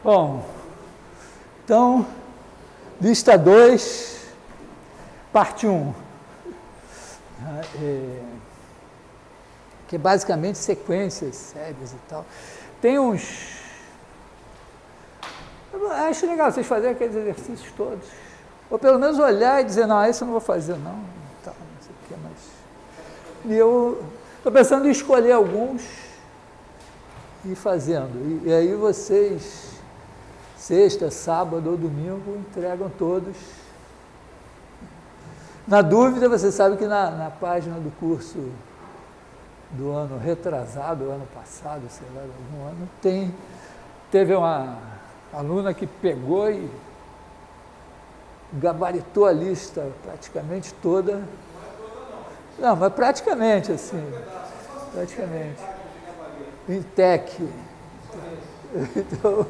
Bom, então, lista 2, parte 1, que é basicamente sequências, séries e tal. Tem uns... Eu acho legal vocês fazerem aqueles exercícios todos, ou pelo menos olhar e dizer, não, esse eu não vou fazer não, tal, não sei o que, mas... E eu estou pensando em escolher alguns e ir fazendo, e aí vocês... Sexta, sábado ou domingo, entregam todos. Na dúvida, você sabe que na página do curso do ano retrasado, ano passado, sei lá, algum ano, teve uma aluna que pegou e gabaritou a lista praticamente toda. Não, mas praticamente, assim, praticamente. Em tech. Então...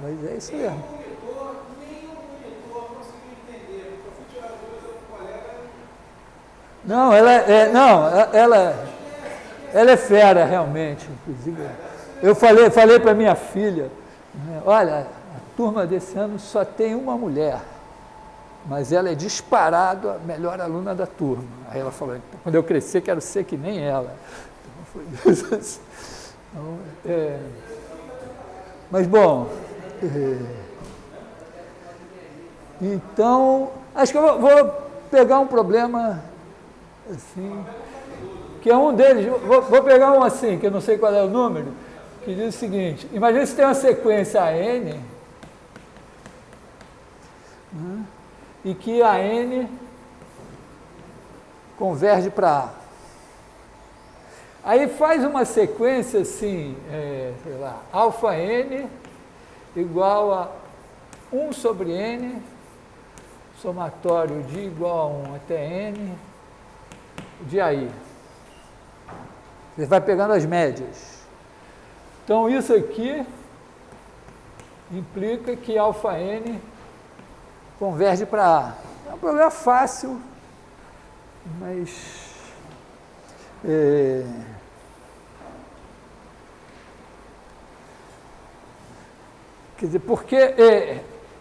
mas é isso mesmo. Nenhum monitor conseguiu entender, porque eu fui tirar dúvida com o colega. Não, ela é fera, realmente. Inclusive, eu falei para minha filha, né, olha, a turma desse ano só tem uma mulher, mas ela é disparado a melhor aluna da turma. Aí ela falou, quando eu crescer, quero ser que nem ela. Então, foi isso. Então, mas, bom, então, acho que eu vou pegar um problema, assim, que é um deles, vou pegar um assim, que eu não sei qual é o número, que diz o seguinte, imagina se tem uma sequência N, né, e que a N converge para A. Aí faz uma sequência assim, sei lá, alfa N igual a 1 sobre N, somatório de igual a 1 até N, de aí. Você vai pegando as médias. Então, isso aqui implica que alfa N converge para A. É um problema fácil, mas... Quer dizer, porque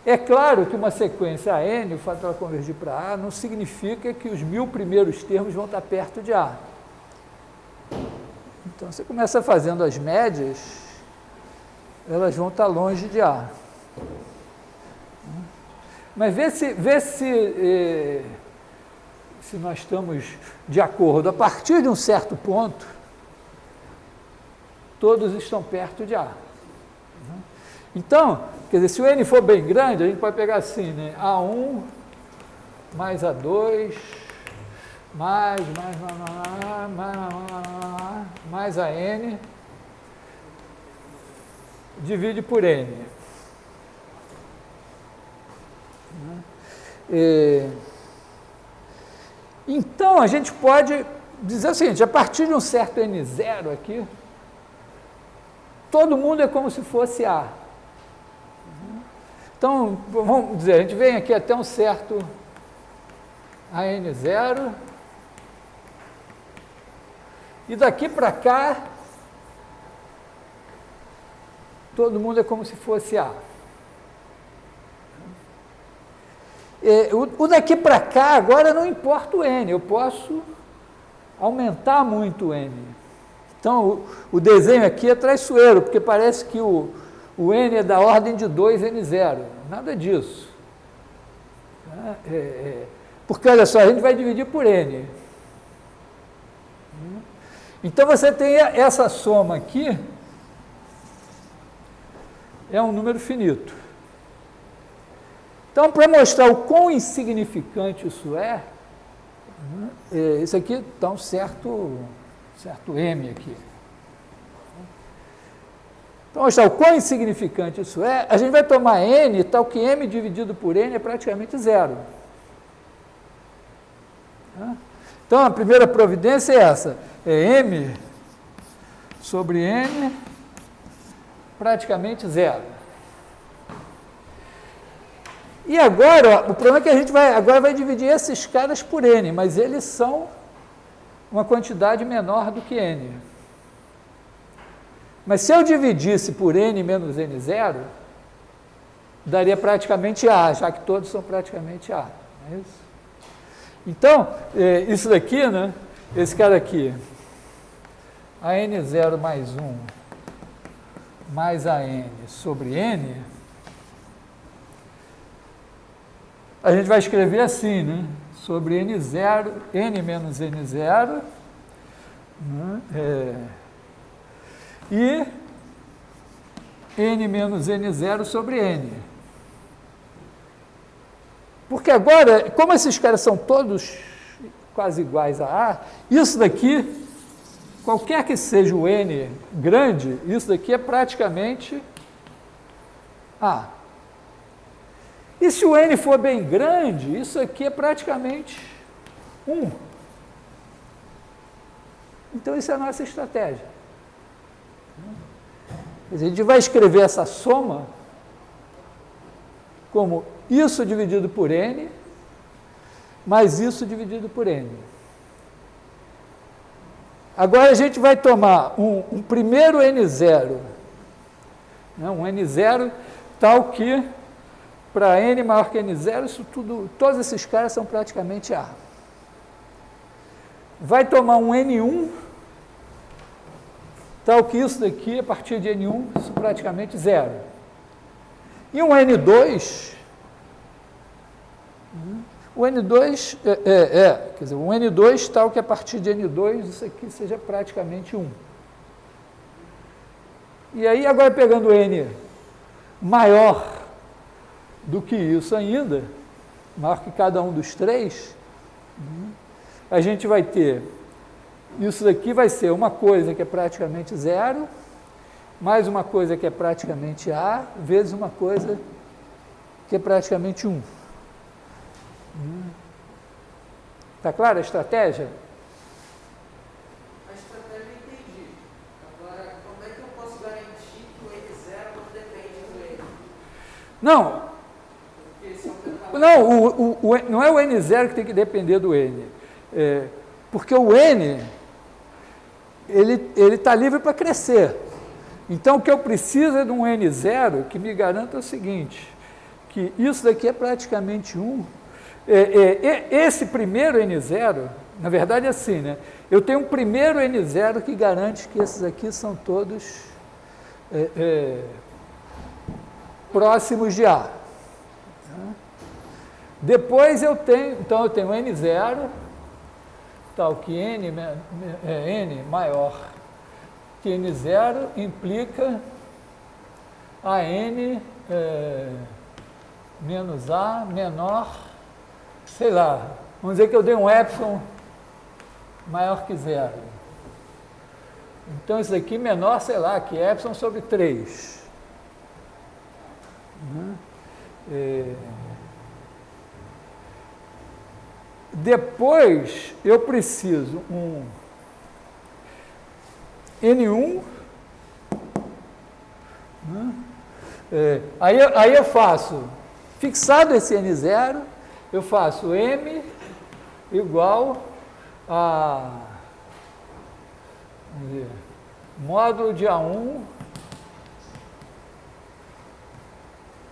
é claro que uma sequência N, o fato de ela convergir para A, não significa que os 1000 primeiros termos vão estar perto de A. Então, você começa fazendo as médias, elas vão estar longe de A. Mas vê se nós estamos de acordo. A partir de um certo ponto, todos estão perto de A. Então, quer dizer, se o N for bem grande, a gente pode pegar assim, né? A1 mais A2 mais a N divide por N. Então, a gente pode dizer o seguinte, a partir de um certo N0 aqui, todo mundo é como se fosse A. Então, vamos dizer, a gente vem aqui até um certo AN0, e daqui para cá, todo mundo é como se fosse A. O daqui para cá, agora não importa o N, eu posso aumentar muito o N. Então, o desenho aqui é traiçoeiro, porque parece que o N é da ordem de 2N0. Nada disso. Porque, olha só, a gente vai dividir por N. Então, você tem essa soma aqui, é um número finito. Então, para mostrar o quão insignificante isso isso aqui dá um certo M aqui. Para mostrar o quão insignificante isso a gente vai tomar N, tal que M dividido por N é praticamente zero. Então, a primeira providência é essa, é M sobre N praticamente zero. E agora, o problema é que a gente agora vai dividir esses caras por n, mas eles são uma quantidade menor do que n. Mas se eu dividisse por n menos n0, daria praticamente A, já que todos são praticamente A. Não é isso? Então, isso daqui, né, esse cara aqui, a n0 mais 1 mais a n sobre n, a gente vai escrever assim, né, sobre n0, n menos n0, né, e n menos n0 sobre n. Porque agora, como esses caras são todos quase iguais a A, isso daqui, qualquer que seja o n grande, isso daqui é praticamente A. E se o n for bem grande, isso aqui é praticamente 1. Então, isso é a nossa estratégia. A gente vai escrever essa soma como isso dividido por n, mais isso dividido por n. Agora a gente vai tomar um primeiro n0, né, um n0 tal que, para n maior que n0, isso tudo, todos esses caras são praticamente A. Vai tomar um n1, tal que isso daqui, a partir de n1, isso praticamente 0. E um n2, o n2 quer dizer, um n2 tal que a partir de n2, isso aqui seja praticamente 1. E aí, agora pegando n maior do que isso ainda, maior que cada um dos três, a gente vai ter, isso daqui vai ser uma coisa que é praticamente 0, mais uma coisa que é praticamente A, vezes uma coisa que é praticamente 1. Está clara a estratégia? A estratégia eu entendi. Agora, como é que eu posso garantir que o n0 não depende do n? Não. Porque esse é Não, não é o n0 que tem que depender do n. Porque o n, ele está livre para crescer. Então, o que eu preciso é de um n0 que me garanta o seguinte, que isso daqui é praticamente 1. Esse primeiro n0, na verdade é assim, né? Eu tenho um primeiro n0 que garante que esses aqui são todos próximos de A. Depois eu tenho, então eu tenho n0, tal que n maior que n0 implica a n menos A menor, sei lá, vamos dizer que eu dei um epsilon maior que 0. Então, isso aqui menor, sei lá, que epsilon sobre 3. Depois, eu preciso um N1, aí eu faço, fixado esse N0, eu faço M igual a, vamos ver, módulo de A1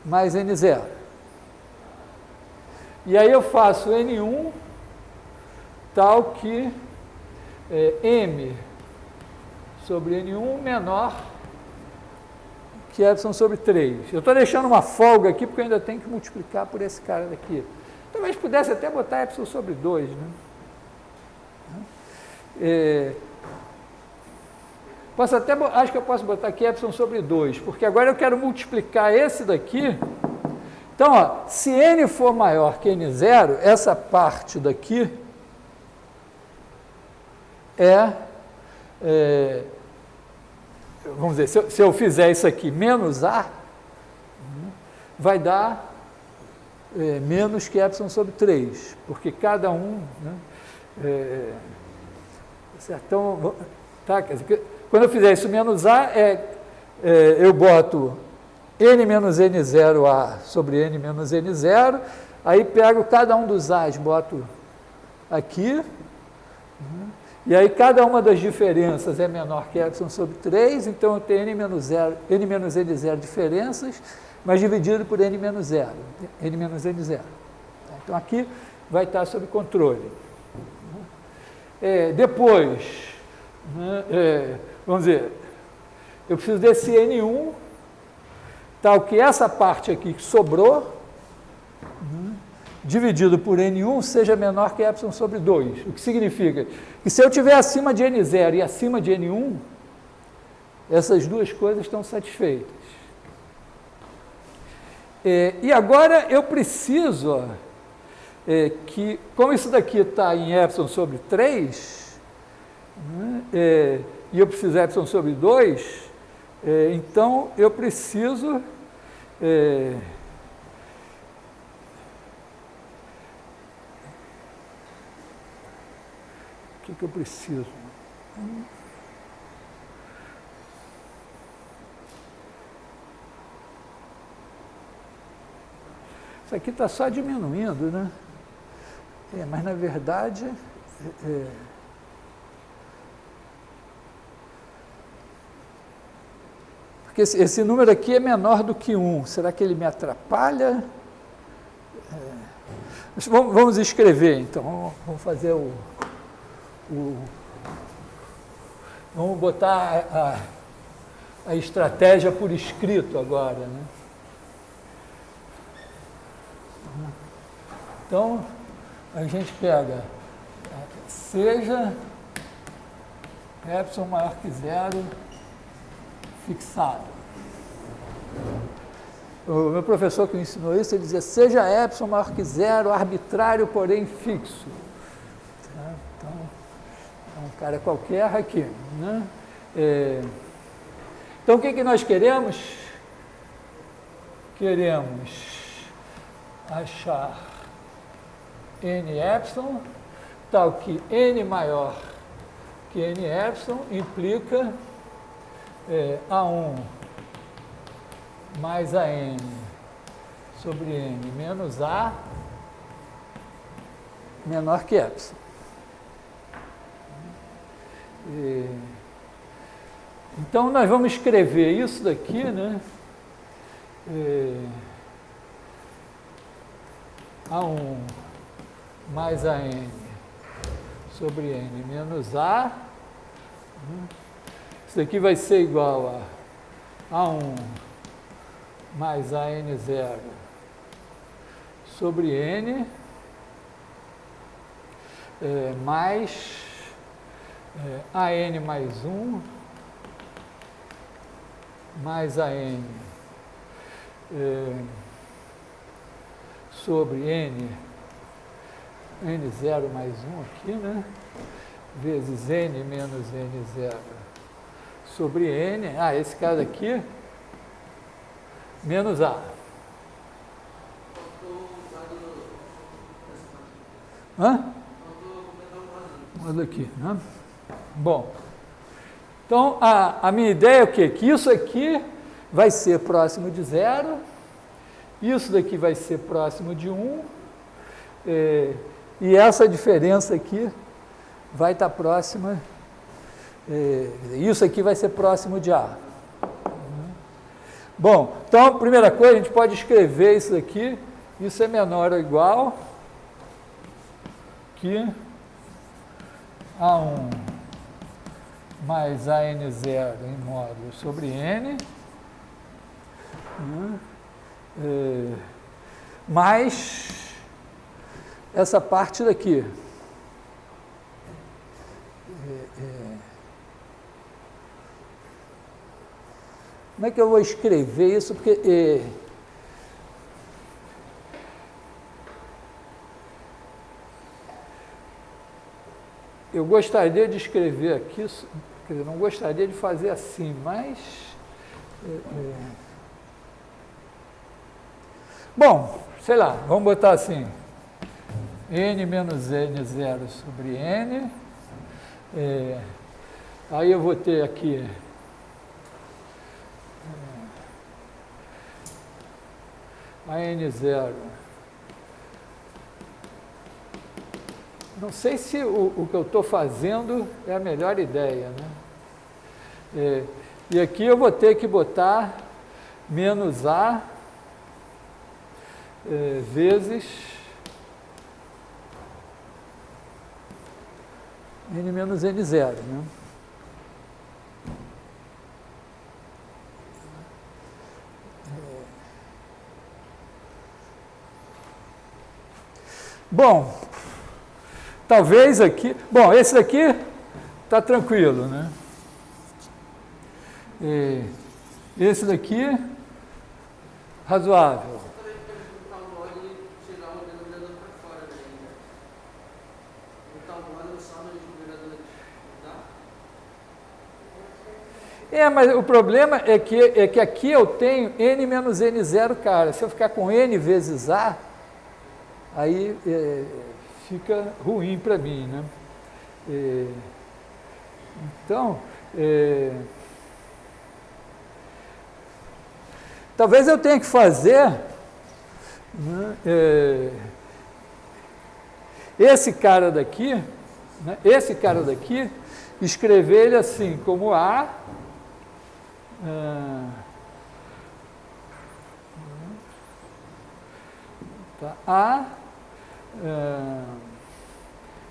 mais N0. E aí eu faço N1 tal que M sobre N1 menor que epsilon sobre 3. Eu estou deixando uma folga aqui porque eu ainda tenho que multiplicar por esse cara daqui. Talvez pudesse até botar epsilon sobre 2, né? Acho que eu posso botar aqui epsilon sobre 2, porque agora eu quero multiplicar esse daqui. Então, ó, se n for maior que n0, essa parte daqui vamos dizer, se eu fizer isso aqui menos A, vai dar menos que epsilon sobre 3, porque cada um, né, certo? Então, tá, quer dizer, quando eu fizer isso menos A, eu boto n menos n0a sobre n menos n0, aí pego cada um dos a's, boto aqui, e aí cada uma das diferenças é menor que epsilon sobre 3, então eu tenho n menos n0 diferenças, mas dividido por n menos 0, n menos n0. Então aqui vai estar sob controle. Depois, vamos dizer, eu preciso desse N1, tal que essa parte aqui que sobrou, dividido por N1, seja menor que epsilon sobre 2. O que significa que se eu estiver acima de N0 e acima de N1, essas duas coisas estão satisfeitas. E agora eu preciso que, como isso daqui está em epsilon sobre 3, e eu preciso de epsilon sobre 2, então eu preciso o que eu preciso? Isso aqui está só diminuindo, né? Mas, na verdade, porque esse número aqui é menor do que 1. Será que ele me atrapalha? Vamos escrever, então. Vamos fazer vamos botar a estratégia por escrito agora, né? Então, a gente pega, seja epsilon maior que 0 fixado. O meu professor que me ensinou isso, ele dizia, seja epsilon maior que 0, arbitrário, porém fixo. Então, é um cara qualquer aqui, né? Então, o que nós queremos? Queremos achar n epsilon, tal que n maior que n epsilon implica A1 mais AN sobre N menos A menor que epsilon. Então, nós vamos escrever isso daqui, né? A1 mais AN sobre N menos A. Isso daqui vai ser igual a A1 mais AN0 sobre N mais AN mais 1 mais AN sobre N0 mais 1 aqui, né? Vezes N menos N0 sobre N, esse caso aqui, menos A. Olha aqui, né? Bom, então a minha ideia é o quê? Que isso aqui vai ser próximo de 0, isso daqui vai ser próximo de 1, e essa diferença aqui vai estar próxima, isso aqui vai ser próximo de A. Bom, então, a primeira coisa, a gente pode escrever isso aqui, isso é menor ou igual que A1 mais AN0 em módulo sobre N, mais essa parte daqui. Como é que eu vou escrever isso? Porque eu gostaria de escrever aqui, quer dizer, não gostaria de fazer assim, mas bom, sei lá, vamos botar assim, N menos N0 sobre N, aí eu vou ter aqui a N0. Não sei se o que eu estou fazendo é a melhor ideia, né? E aqui eu vou ter que botar menos A vezes N menos N0, né? Bom, talvez aqui... Bom, esse daqui está tranquilo, né? Esse daqui, razoável. Você também pode botar o mod e tirar o denominador para fora daí, né? Botar o mod só no denominador, tá? Mas o problema é que aqui eu tenho N menos N0, cara. Se eu ficar com N vezes A, aí fica ruim para mim, né? Então, talvez eu tenha que fazer, né, esse cara daqui, né, escrever ele assim, como A,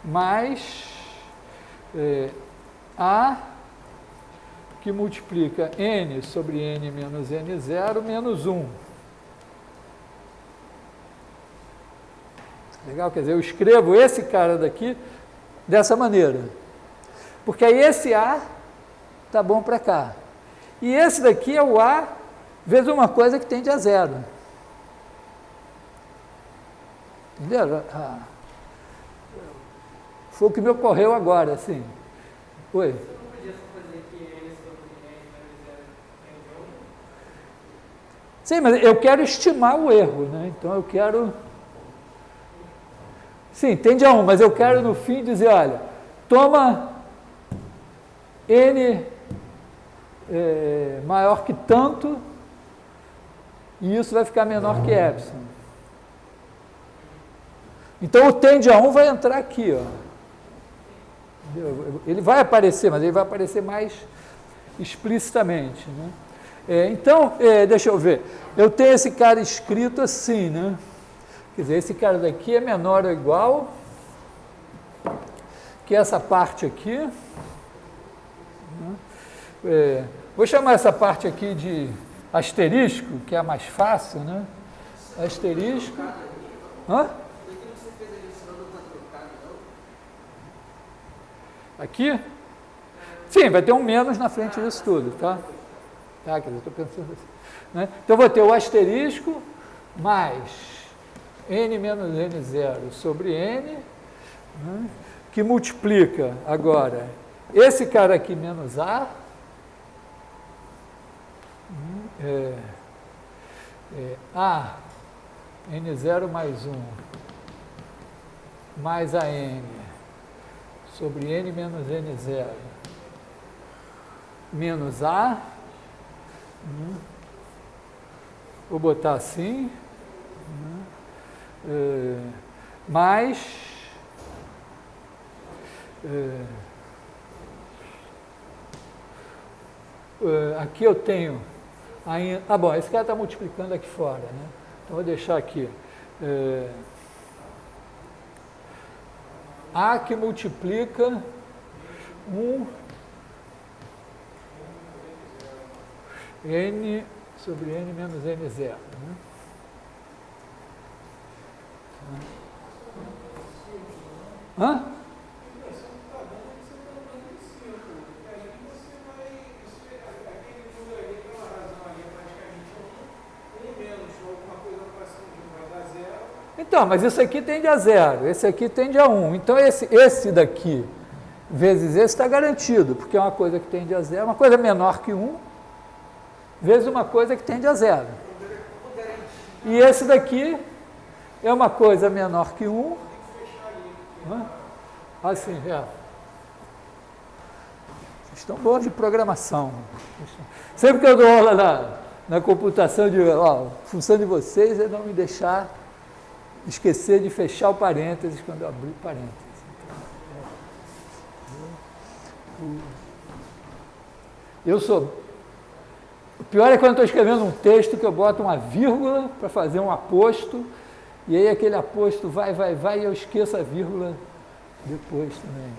mais A que multiplica N sobre N menos N0 menos 1. Legal? Quer dizer, eu escrevo esse cara daqui dessa maneira. Porque aí esse A está bom para cá. E esse daqui é o A vezes uma coisa que tende a zero. Entenderam? Foi o que me ocorreu agora, assim. Oi? Você não podia só fazer que N sobre N menos 0 é 1? Sim, mas eu quero estimar o erro, né? Então eu quero... Sim, tende a 1, mas eu quero no fim dizer, olha, toma N maior que tanto e isso vai ficar menor que epsilon. Então o tende a 1 vai entrar aqui, ó. Ele vai aparecer, mas ele vai aparecer mais explicitamente, né? Então, deixa eu ver, eu tenho esse cara escrito assim, né? Quer dizer, esse cara daqui é menor ou igual que essa parte aqui, né? Vou chamar essa parte aqui de asterisco, que é a mais fácil, né? Asterisco. Hã? Aqui? Sim, vai ter um menos na frente disso tudo, tá? Tá, quer dizer, estou pensando assim, né? Então, eu vou ter o asterisco mais N menos N0 sobre N, né? Que multiplica agora esse cara aqui menos A, A, N0 mais 1, mais a N, sobre N menos N0, menos A, vou botar assim, mais, aqui eu tenho, ainda, bom, esse cara está multiplicando aqui fora, né? Então, vou deixar aqui, A que multiplica 1 N sobre N menos N0. Né? Hã? Então, mas isso aqui tende a 0, esse aqui tende a 1. Então, esse daqui, vezes esse, está garantido, porque é uma coisa que tende a 0, uma coisa menor que 1, vezes uma coisa que tende a 0. E esse daqui é uma coisa menor que 1. Assim, Vocês estão bons de programação. Sempre que eu dou aula na computação de, ó, a função de vocês é não me deixar esquecer de fechar o parênteses quando eu abrir o parênteses. Eu sou... O pior é quando eu estou escrevendo um texto que eu boto uma vírgula para fazer um aposto, e aí aquele aposto vai, e eu esqueço a vírgula depois também.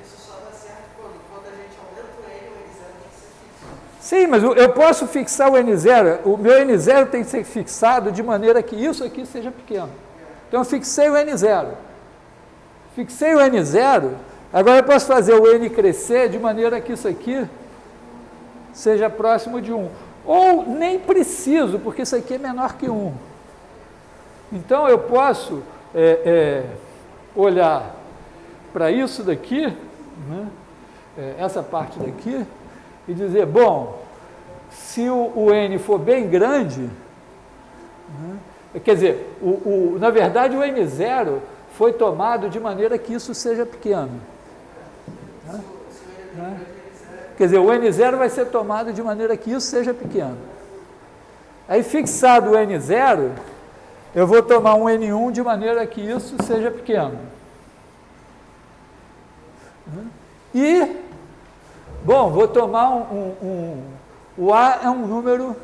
Isso só dá certo quando a gente aumenta o N, o N0 tem que ser fixo. Sim, mas eu posso fixar o N0, o meu N0 tem que ser fixado de maneira que isso aqui seja pequeno. Então eu fixei o N0. Fixei o N0, agora eu posso fazer o N crescer de maneira que isso aqui seja próximo de 1. Ou nem preciso, porque isso aqui é menor que 1. Então eu posso olhar para isso daqui, né, essa parte daqui, e dizer, bom, se o N for bem grande, né, quer dizer, na verdade o N0 foi tomado de maneira que isso seja pequeno. Né? Quer dizer, o N0 vai ser tomado de maneira que isso seja pequeno. Aí, fixado o N0, eu vou tomar um N1 de maneira que isso seja pequeno. E, bom, vou tomar o A é um número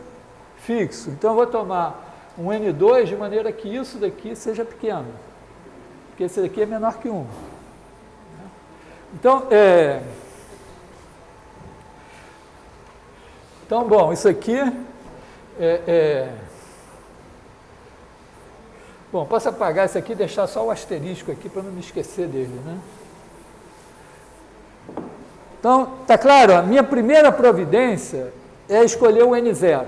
fixo, então eu vou tomar um N2 de maneira que isso daqui seja pequeno, porque esse daqui é menor que 1. Então, bom, isso aqui Bom, posso apagar isso aqui e deixar só o asterisco aqui para não me esquecer dele, né? Então, tá claro, a minha primeira providência é escolher o N0.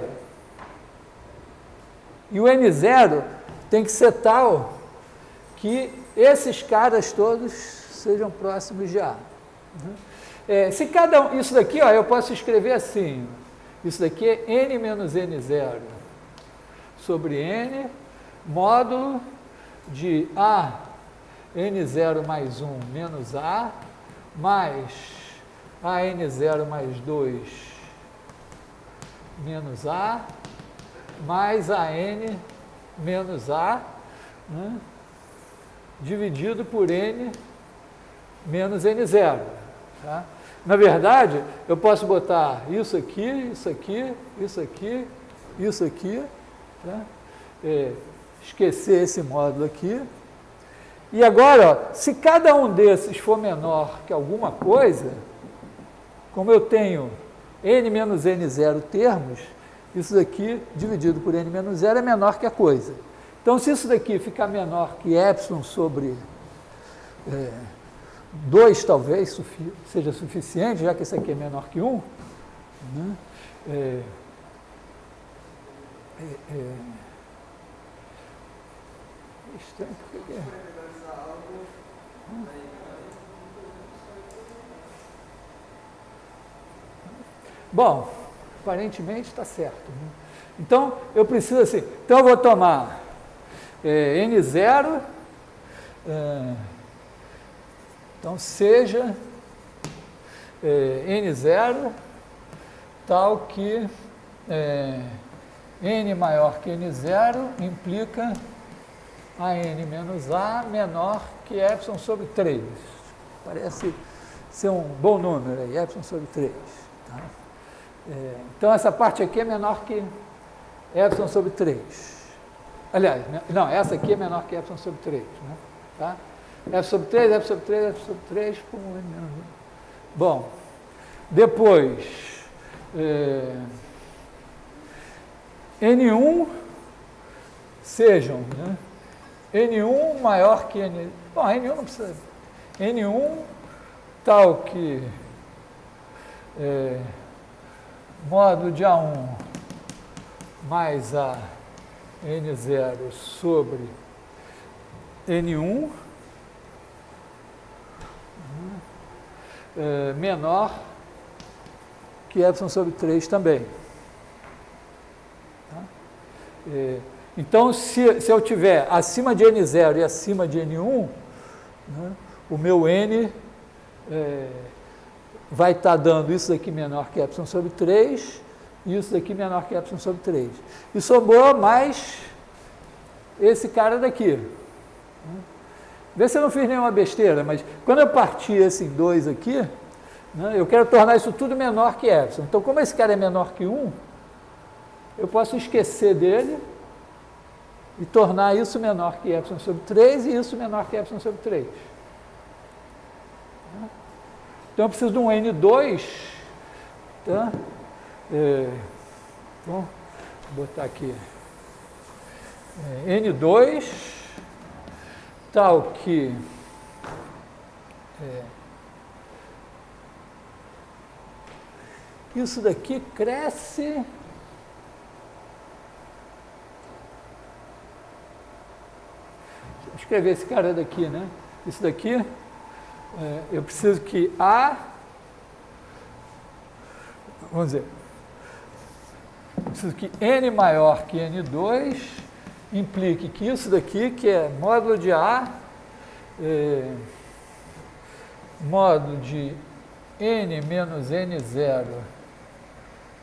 E o N0 tem que ser tal que esses caras todos sejam próximos de A. Se cada um, isso daqui, ó, eu posso escrever assim, isso daqui é N menos N0 sobre N, módulo de A, N0 mais 1 menos A, mais AN0 mais 2 menos A, mais AN menos A, né, dividido por N menos N0. Tá? Na verdade, eu posso botar isso aqui, isso aqui, isso aqui, isso aqui, tá? Esquecer esse módulo aqui. E agora, ó, se cada um desses for menor que alguma coisa, como eu tenho N menos N0 termos, isso daqui dividido por N menos 0 é menor que a coisa. Então, se isso daqui ficar menor que epsilon sobre 2, talvez seja suficiente, já que isso aqui é menor que 1, né? Estranho, por que é? Bom, aparentemente está certo. Né? Então, eu preciso assim, então eu vou tomar N0, então seja N0 tal que N maior que N0 implica AN menos A menor que epsilon sobre 3. Parece ser um bom número aí, epsilon sobre 3. Tá? Então, essa parte aqui é menor que epsilon sobre 3. Aliás, não, essa aqui é menor que epsilon sobre 3. Né? Tá? Epsilon sobre 3, epsilon sobre 3, epsilon sobre 3, por um menos 1. Bom, depois, N1 sejam, né? N1 maior que N... Bom, N1 não precisa... N1 tal que módulo de A1 mais a N0 sobre N1 menor que epsilon sobre 3 também. Tá? Então, se eu tiver acima de N0 e acima de N1, né, o meu N vai estar dando isso aqui menor que epsilon sobre 3 e isso daqui menor que epsilon sobre 3. E sobrou mais esse cara daqui. Vê se eu não fiz nenhuma besteira, mas quando eu parti esse em 2 aqui, né, eu quero tornar isso tudo menor que epsilon. Então, como esse cara é menor que 1, eu posso esquecer dele e tornar isso menor que epsilon sobre 3 e isso menor que epsilon sobre 3. Então, eu preciso de um N2, tá? Bom, vou botar aqui N2, tal que isso daqui cresce vou escrever esse cara daqui, né? Isso daqui, eu preciso que A, vamos dizer, eu preciso que N maior que N2 implique que isso daqui, que é módulo de A, módulo de N menos N0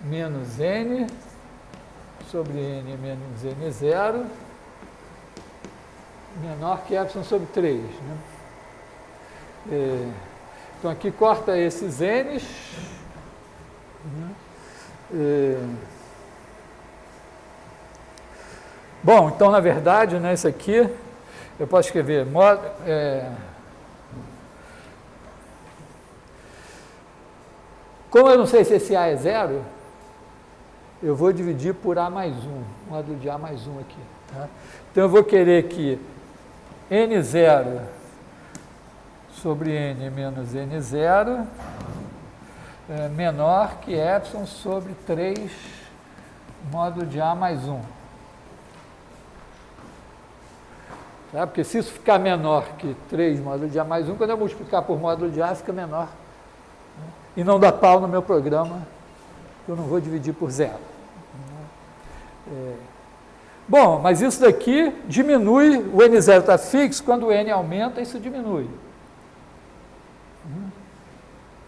menos N sobre N menos N0 menor que epsilon sobre 3. Né? Então, aqui corta esses N's. Né? Bom, então, na verdade, né, isso aqui, eu posso escrever como eu não sei se esse A é 0, eu vou dividir por A mais 1, módulo de A mais 1 aqui. Tá? Então, eu vou querer que N0 sobre N menos N0 menor que epsilon sobre 3 módulo de A mais 1. Tá? Porque se isso ficar menor que 3 módulo de A mais 1, quando eu multiplicar por módulo de A, fica menor. Né? E não dá pau no meu programa, eu não vou dividir por 0. Bom, mas isso daqui diminui, o N0 está fixo, quando o N aumenta, isso diminui.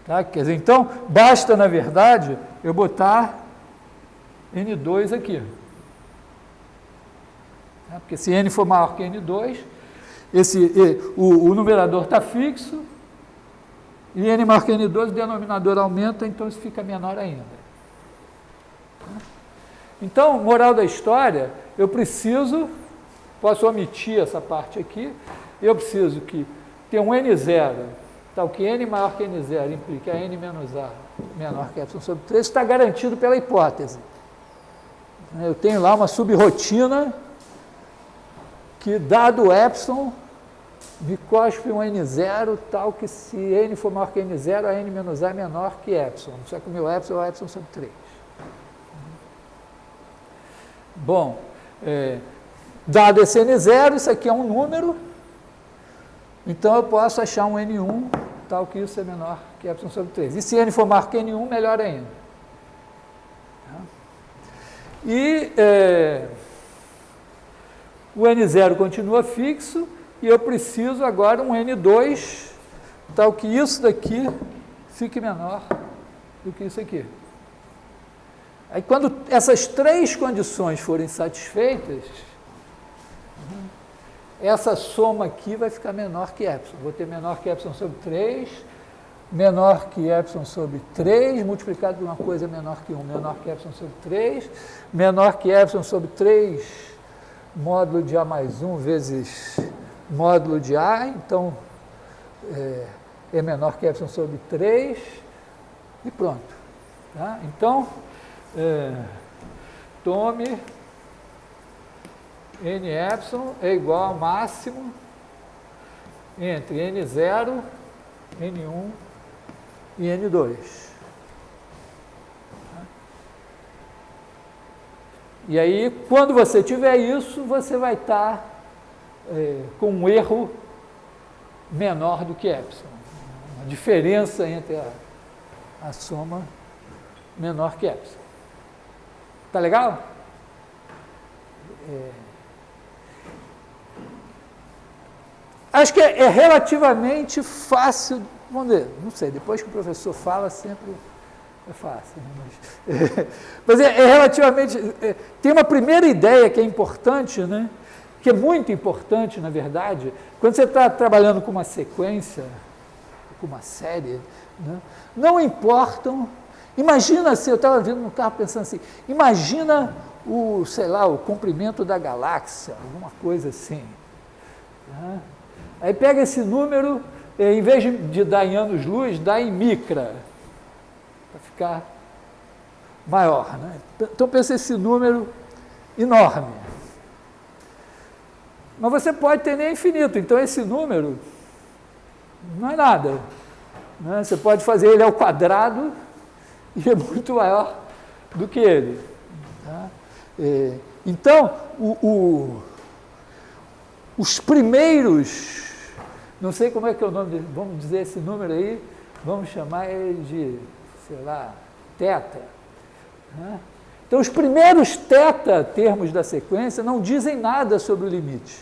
Tá? Quer dizer, então, basta, na verdade, eu botar N2 aqui. Tá? Porque se N for maior que N2, o numerador está fixo, e N maior que N2, o denominador aumenta, então isso fica menor ainda. Então, moral da história, eu posso omitir essa parte aqui, eu preciso que tenha um N0, tal que N maior que N0 implica N menos A menor que epsilon sobre 3, está garantido pela hipótese. Eu tenho lá uma subrotina que, dado epsilon, me cospe um N0, tal que se N for maior que N0, a N menos A é menor que epsilon, só que o meu epsilon é o epsilon sobre 3. Bom, dado esse N0, isso aqui é um número, então eu posso achar um N1, tal que isso é menor que epsilon sobre 3. E se N for maior que N1, melhor ainda. E o N0 continua fixo, e eu preciso agora um N2, tal que isso daqui fique menor do que isso aqui. Aí, quando essas 3 condições forem satisfeitas, essa soma aqui vai ficar menor que epsilon. Vou ter menor que epsilon sobre 3, menor que epsilon sobre 3, multiplicado por uma coisa menor que 1, menor que epsilon sobre 3, menor que epsilon sobre 3, módulo de A mais 1 vezes módulo de A, então é menor que epsilon sobre 3, e pronto. Tá? Então, tome N epsilon é igual ao máximo entre N0, N1 e N2. E aí, quando você tiver isso, você vai estar com um erro menor do que epsilon. Uma diferença entre a soma menor que epsilon. Tá legal? Acho que é relativamente fácil, vamos ver, não sei, depois que o professor fala, sempre É fácil, né? Mas é relativamente... tem uma primeira ideia que é importante, né? Que é muito importante, na verdade, quando você está trabalhando com uma sequência, com uma série, né? Não importam... Imagina, assim, eu estava vindo no carro pensando assim, imagina sei lá, o comprimento da galáxia, alguma coisa assim. Né? Aí pega esse número, em vez de dar em anos-luz, dá em micra, para ficar maior. Né? Então pensa esse número enorme. Mas você pode ter nem infinito, então esse número não é nada. Né? Você pode fazer ele ao quadrado e é muito maior do que ele. Tá? Então, os primeiros, não sei como é que é o nome dele, vamos dizer esse número aí, vamos chamar ele de, sei lá, teta. Né? Então, os primeiros teta termos da sequência não dizem nada sobre o limite.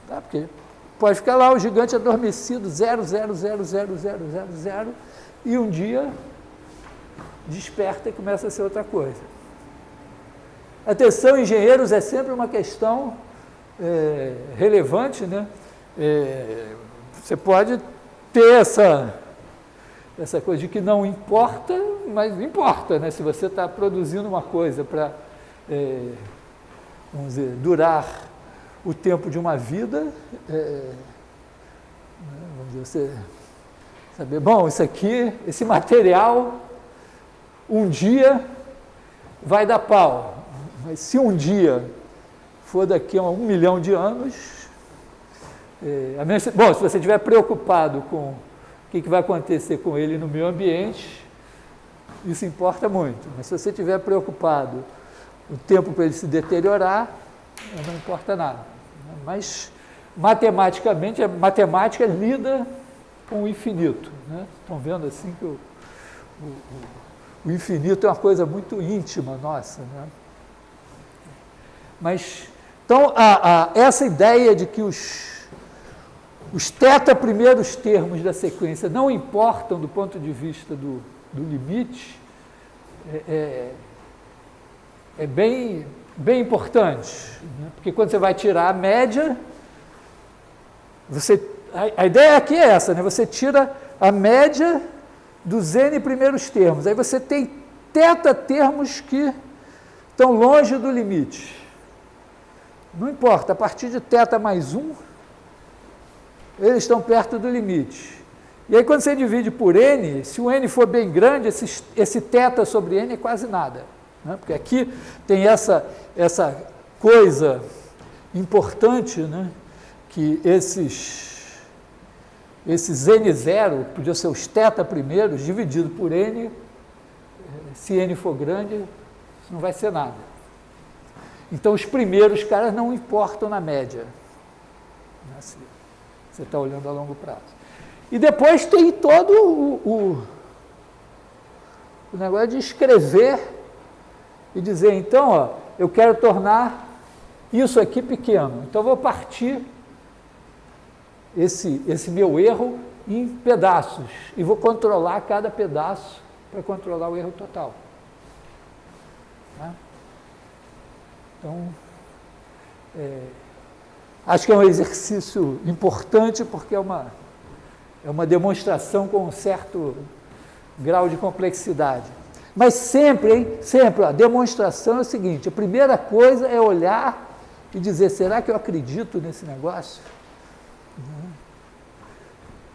Tá? Porque pode ficar lá o gigante adormecido, 0,0000000, e um dia desperta e começa a ser outra coisa. Atenção, engenheiros, é sempre uma questão relevante, né? Você pode ter essa coisa de que não importa, mas importa, né? Se você está produzindo uma coisa para, vamos dizer, durar o tempo de uma vida, vamos dizer, você saber, bom, isso aqui, esse material, um dia vai dar pau. Mas se um dia for daqui a 1 milhão de anos, bom, se você estiver preocupado com o que vai acontecer com ele no meio ambiente, isso importa muito. Mas se você estiver preocupado o tempo para ele se deteriorar, não importa nada. Mas, matematicamente, a matemática lida com o infinito. Né? Estão vendo assim que o infinito é uma coisa muito íntima nossa. Né? Mas, então, essa ideia de que os teta primeiros termos da sequência não importam do ponto de vista do limite é bem importante. Né? Porque quando você vai tirar a média, a ideia aqui é essa, né? Você tira a média dos n primeiros termos. Aí você tem teta termos que estão longe do limite. Não importa, a partir de teta mais 1, eles estão perto do limite. E aí, quando você divide por n, se o n for bem grande, esse teta sobre n é quase nada. Né? Porque aqui tem essa coisa importante, né? Que esses n0, podiam ser os teta primeiros, dividido por n, se n for grande, isso não vai ser nada. Então, os primeiros caras não importam na média. Assim, você está olhando a longo prazo. E depois tem todo o negócio de escrever e dizer, então, ó, eu quero tornar isso aqui pequeno. Então, vou partir esse meu erro em pedaços e vou controlar cada pedaço para controlar o erro total. Tá? Então, acho que é um exercício importante porque é uma demonstração com um certo grau de complexidade. Mas sempre, a demonstração é o seguinte, a primeira coisa é olhar e dizer, será que eu acredito nesse negócio?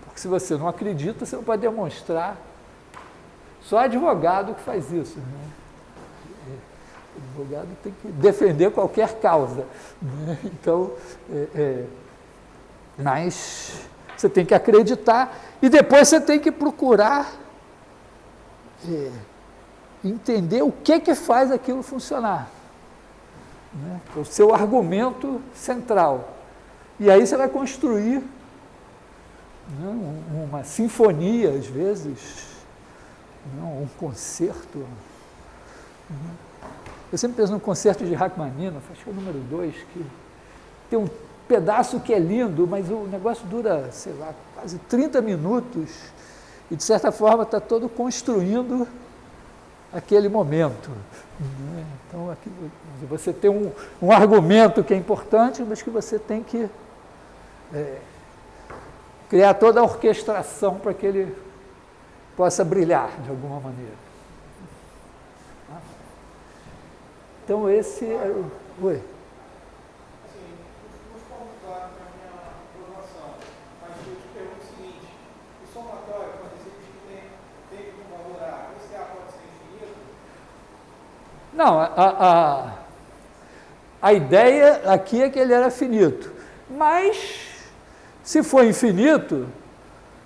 Porque se você não acredita, você não pode demonstrar. Só advogado que faz isso. Né? O advogado tem que defender qualquer causa. Né? Então, mas você tem que acreditar e depois você tem que procurar entender o que faz aquilo funcionar. Né? O seu argumento central. E aí você vai construir, né, uma sinfonia, às vezes, um concerto. Né? Eu sempre penso no concerto de Rachmaninoff, acho que é o número 2, que tem um pedaço que é lindo, mas o negócio dura, sei lá, quase 30 minutos, e, de certa forma, está todo construindo aquele momento. Né? Então, aqui, você tem um argumento que é importante, mas que você tem que criar toda a orquestração para que ele possa brilhar de alguma maneira. Então, esse é o... Oi? Assim, não ficou muito claro para a minha aprovação, mas eu te pergunto o seguinte: o somatório, quando você diz que tem um valor A, esse A pode ser infinito? Não, a ideia aqui é que ele era finito, mas se for infinito,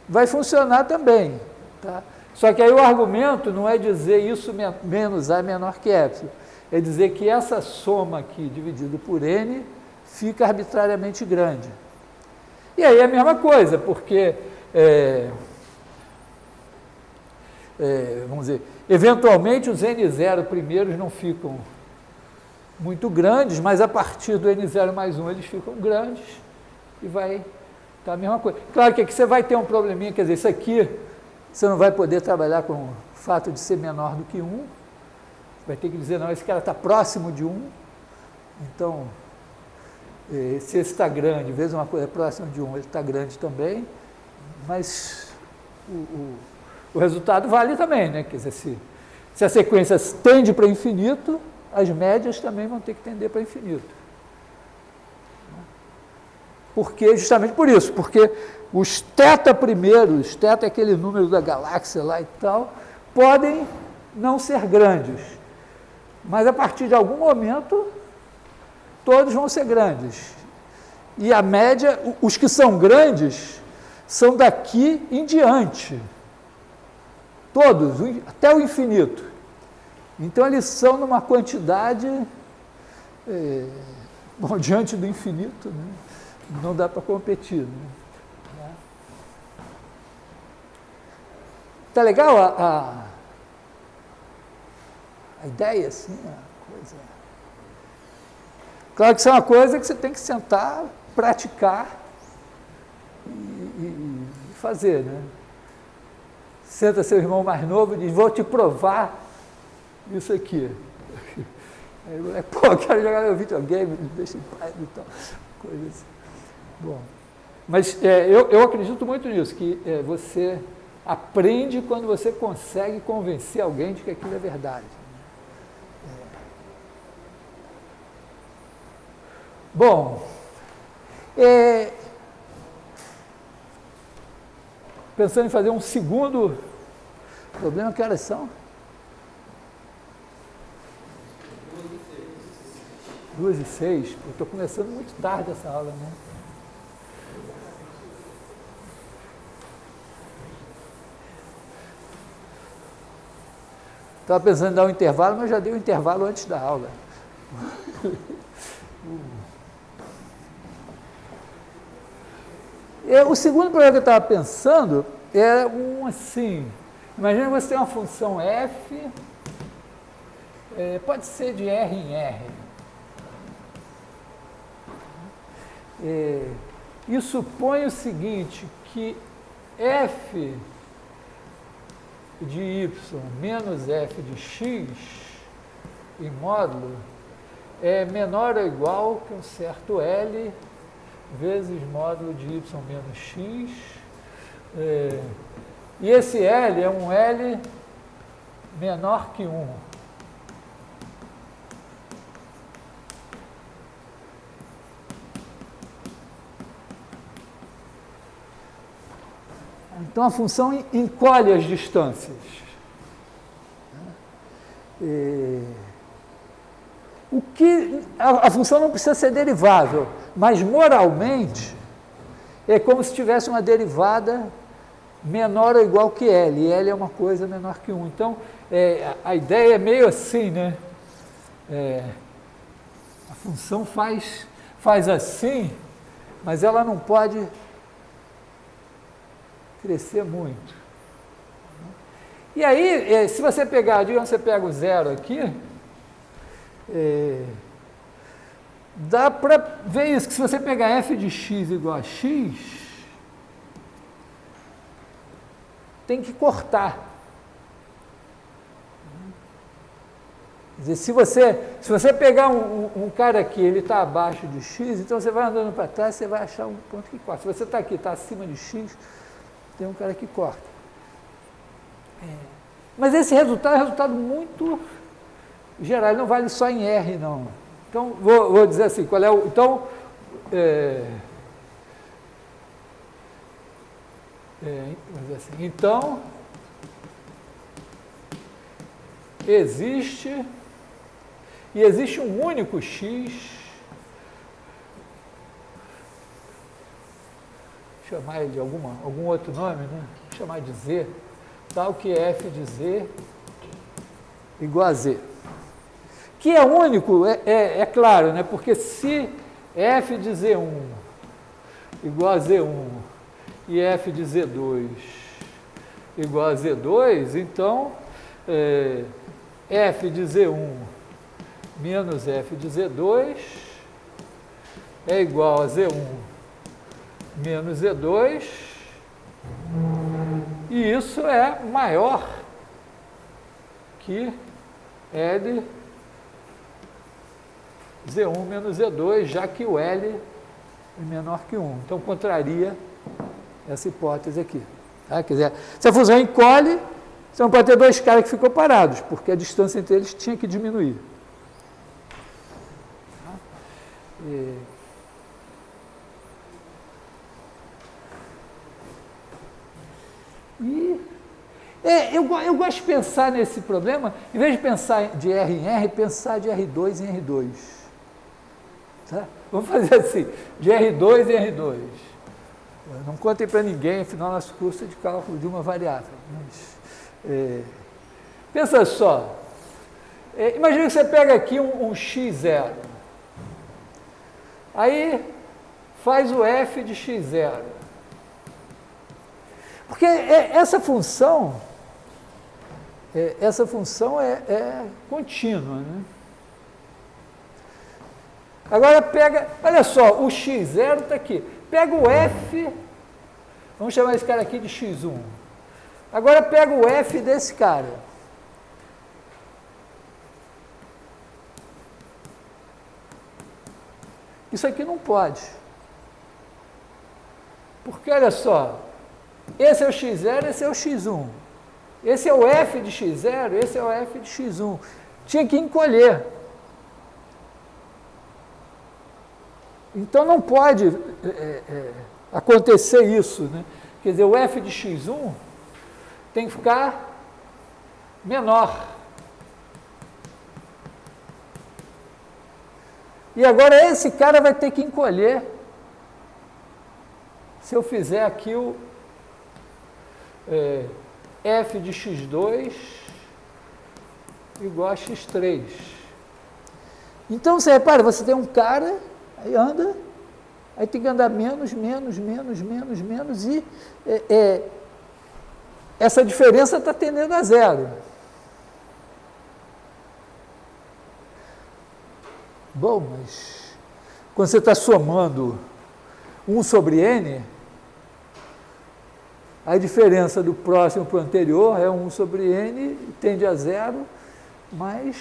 vai funcionar também. Tá? Só que aí o argumento não é dizer isso menos A menor que epsilon, é dizer que essa soma aqui, dividido por n, fica arbitrariamente grande. E aí é a mesma coisa, porque, vamos dizer, eventualmente os n0 primeiros não ficam muito grandes, mas a partir do n0 mais 1 eles ficam grandes e vai estar a mesma coisa. Claro que aqui você vai ter um probleminha, quer dizer, isso aqui você não vai poder trabalhar com o fato de ser menor do que 1, vai ter que dizer, não, esse cara está próximo de 1, então, se esse está grande, vezes uma coisa próxima de 1, ele está grande também, mas o resultado vale também, né? Quer dizer, se a sequência tende para infinito, as médias também vão ter que tender para infinito. Porque, justamente por isso, porque os θ primeiros, θ é aquele número da galáxia lá e tal, podem não ser grandes, mas a partir de algum momento, todos vão ser grandes. E a média, os que são grandes, são daqui em diante. Todos, até o infinito. Então, eles são numa quantidade, bom, diante do infinito, né? Não dá para competir. Né? Tá legal a ideia, assim, a coisa. Claro que isso é uma coisa que você tem que sentar, praticar e fazer, né? Senta seu irmão mais novo e diz, vou te provar isso aqui. Aí o moleque, pô, eu quero jogar meu videogame, deixa em paz e tal. Coisa assim. Bom, mas eu acredito muito nisso, que você aprende quando você consegue convencer alguém de que aquilo é verdade. Bom, pensando em fazer um segundo problema, que horas são? 2h06. Eu estou começando muito tarde essa aula, né? Estava pensando em dar um intervalo, mas já dei um intervalo antes da aula. O segundo problema que eu estava pensando era assim, imagina que você tem uma função f, pode ser de R em R. E supõe o seguinte, que f de y menos f de x em módulo é menor ou igual que um certo L vezes módulo de y menos x, e esse L é um L menor que 1. Então, a função encolhe as distâncias. A função não precisa ser derivável, mas moralmente é como se tivesse uma derivada menor ou igual que L, e L é uma coisa menor que 1. Então, a ideia é meio assim, né? A função faz assim, mas ela não pode crescer muito. E aí, se você pegar, digamos, você pega o zero aqui, dá para ver isso, que se você pegar f de x igual a x, tem que cortar. Quer dizer, se você pegar um cara aqui, ele está abaixo de x, então você vai andando para trás, você vai achar um ponto que corta. Se você está aqui, está acima de x, tem um cara que corta. Mas esse resultado é um resultado muito geral, ele não vale só em R, não. Então, vou dizer assim, qual é o... Então, vou dizer assim, então, existe um único x, chamar ele de algum outro nome, né? Vou chamar de Z, tal que f de z igual a z. Que é único, é claro, né? Porque se f de z1 igual a z1 e f de z2 igual a z2, então f de z1 menos f de z2 é igual a z1 menos z2, e isso é maior que L Z1 menos Z2, já que o L é menor que 1. Então, contraria essa hipótese aqui. Tá? Quer dizer, se a fusão encolhe, você não pode ter dois caras que ficam parados, porque a distância entre eles tinha que diminuir. Tá? Eu gosto de pensar nesse problema, em vez de pensar de R em R, pensar de R2 em R2. Tá? Vamos fazer assim, de R2 em R2. Não contem para ninguém, afinal, nosso curso é de cálculo de uma variável. Mas, pensa só, imagina que você pega aqui um x0, aí faz o f de x0. Porque essa função é contínua, né? Agora pega, olha só, o x0 está aqui. Pega o f, vamos chamar esse cara aqui de x1. Agora pega o f desse cara. Isso aqui não pode. Porque, olha só, esse é o x0, esse é o x1. Esse é o f de x0, esse é o f de x1. Tinha que encolher. Então, não pode acontecer isso, né? Quer dizer, o f de x1 tem que ficar menor. E agora esse cara vai ter que encolher se eu fizer aqui o f de x2 igual a x3. Então, você repara, você tem um cara, aí anda, aí tem que andar menos, e essa diferença está tendendo a zero. Bom, mas quando você está somando 1 sobre n, a diferença do próximo para o anterior é 1 sobre n, tende a zero, mas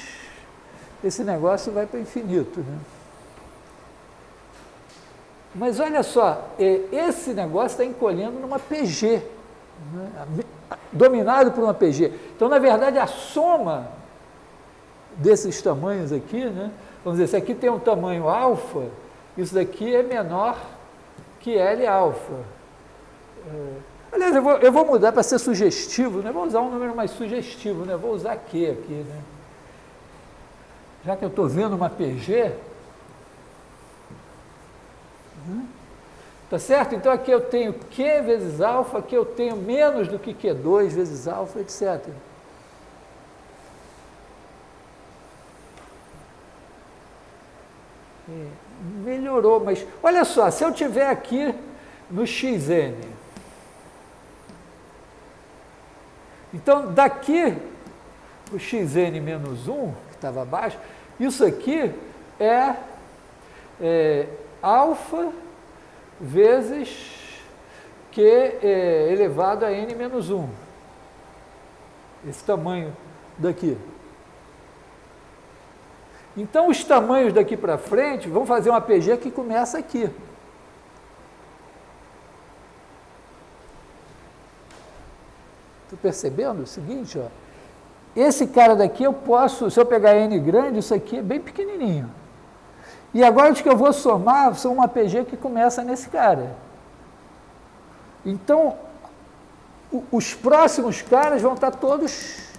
esse negócio vai para infinito, né? Mas olha só, esse negócio está encolhendo numa PG, né? Dominado por uma PG. Então, na verdade, a soma desses tamanhos aqui, né? Vamos dizer, se aqui tem um tamanho alfa, isso daqui é menor que L alfa. Aliás, eu vou mudar para ser sugestivo, né? Vou usar um número mais sugestivo, né? Vou usar Q aqui, né? Já que eu estou vendo uma PG, tá certo? Então aqui eu tenho Q vezes alfa, aqui eu tenho menos do que Q2 vezes alfa, etc. Melhorou, mas olha só, se eu tiver aqui no xn, então daqui o xn menos 1, que estava abaixo, isso aqui é alfa vezes Q elevado a n menos 1. esse tamanho daqui. Então, os tamanhos daqui para frente vão fazer uma PG que começa aqui. Estou percebendo o seguinte, ó. Esse cara daqui eu posso, se eu pegar N grande, isso aqui é bem pequenininho. E agora os que eu vou somar são uma PG que começa nesse cara. Então, os próximos caras vão estar todos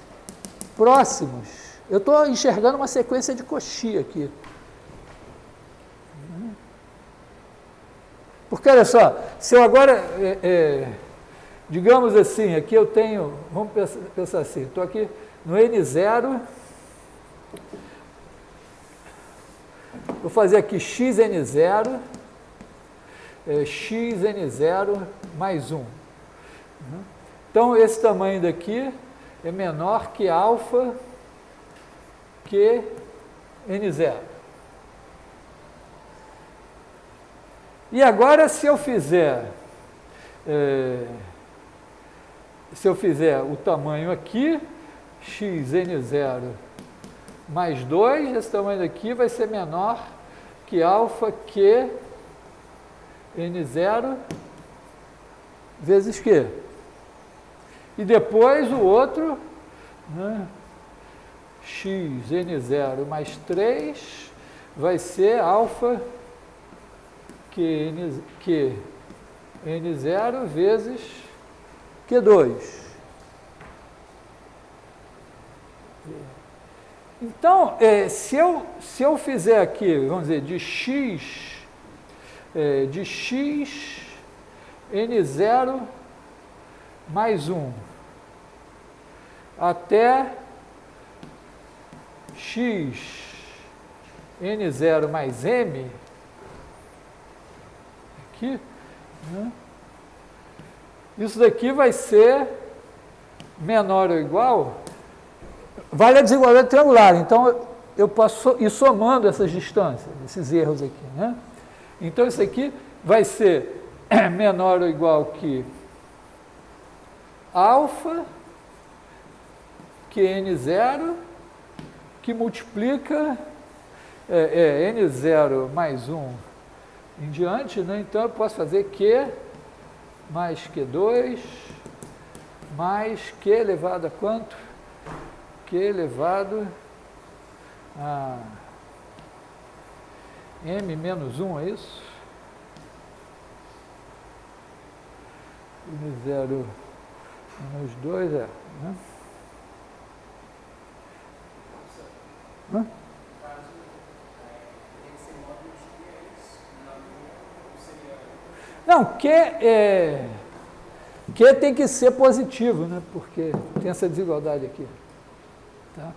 próximos. Eu estou enxergando uma sequência de Cauchy aqui. Porque, olha só, se eu agora, digamos assim, aqui eu tenho, vamos pensar assim, estou aqui no N0, vou fazer aqui xn0, xn0 mais 1. Então, esse tamanho daqui é menor que alfa que n0. E agora, se eu fizer o tamanho aqui, xn0 mais 2, esse tamanho daqui vai ser menor que alfa que n0 vezes q. E depois o outro, né, xn0 mais 3 vai ser alfa que n0 vezes q2. Então, se eu fizer aqui, vamos dizer, de x n0 mais 1 até x n0 mais m, aqui, né? Isso daqui vai ser menor ou igual, vale a desigualdade triangular, então eu posso ir somando essas distâncias, esses erros aqui, né? Então isso aqui vai ser menor ou igual que alfa que n0, que multiplica n0 mais 1 em diante, né? Então eu posso fazer q mais q2 mais q elevado a quanto? Q elevado a m menos 1, é isso? n0 menos 2 né? Hã? Não, Q tem que ser positivo, né? Porque tem essa desigualdade aqui. Tá?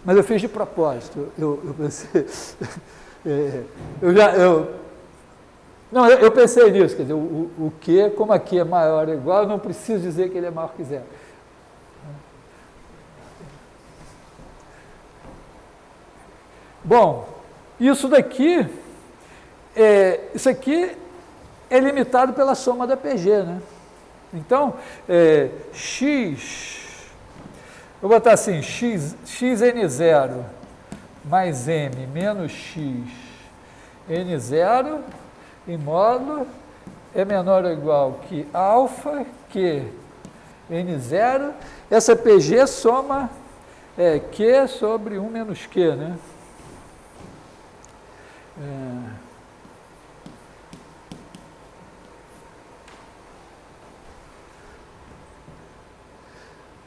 Mas eu fiz de propósito. Eu pensei. Eu pensei nisso, quer dizer, o Q, como aqui é maior ou igual, eu não preciso dizer que ele é maior que zero. Bom, isso aqui é limitado pela soma da PG, né? Então, vou botar assim, xn0 mais m menos x n0 em módulo é menor ou igual que alfa que n0. Essa PG soma q sobre 1 menos q, né?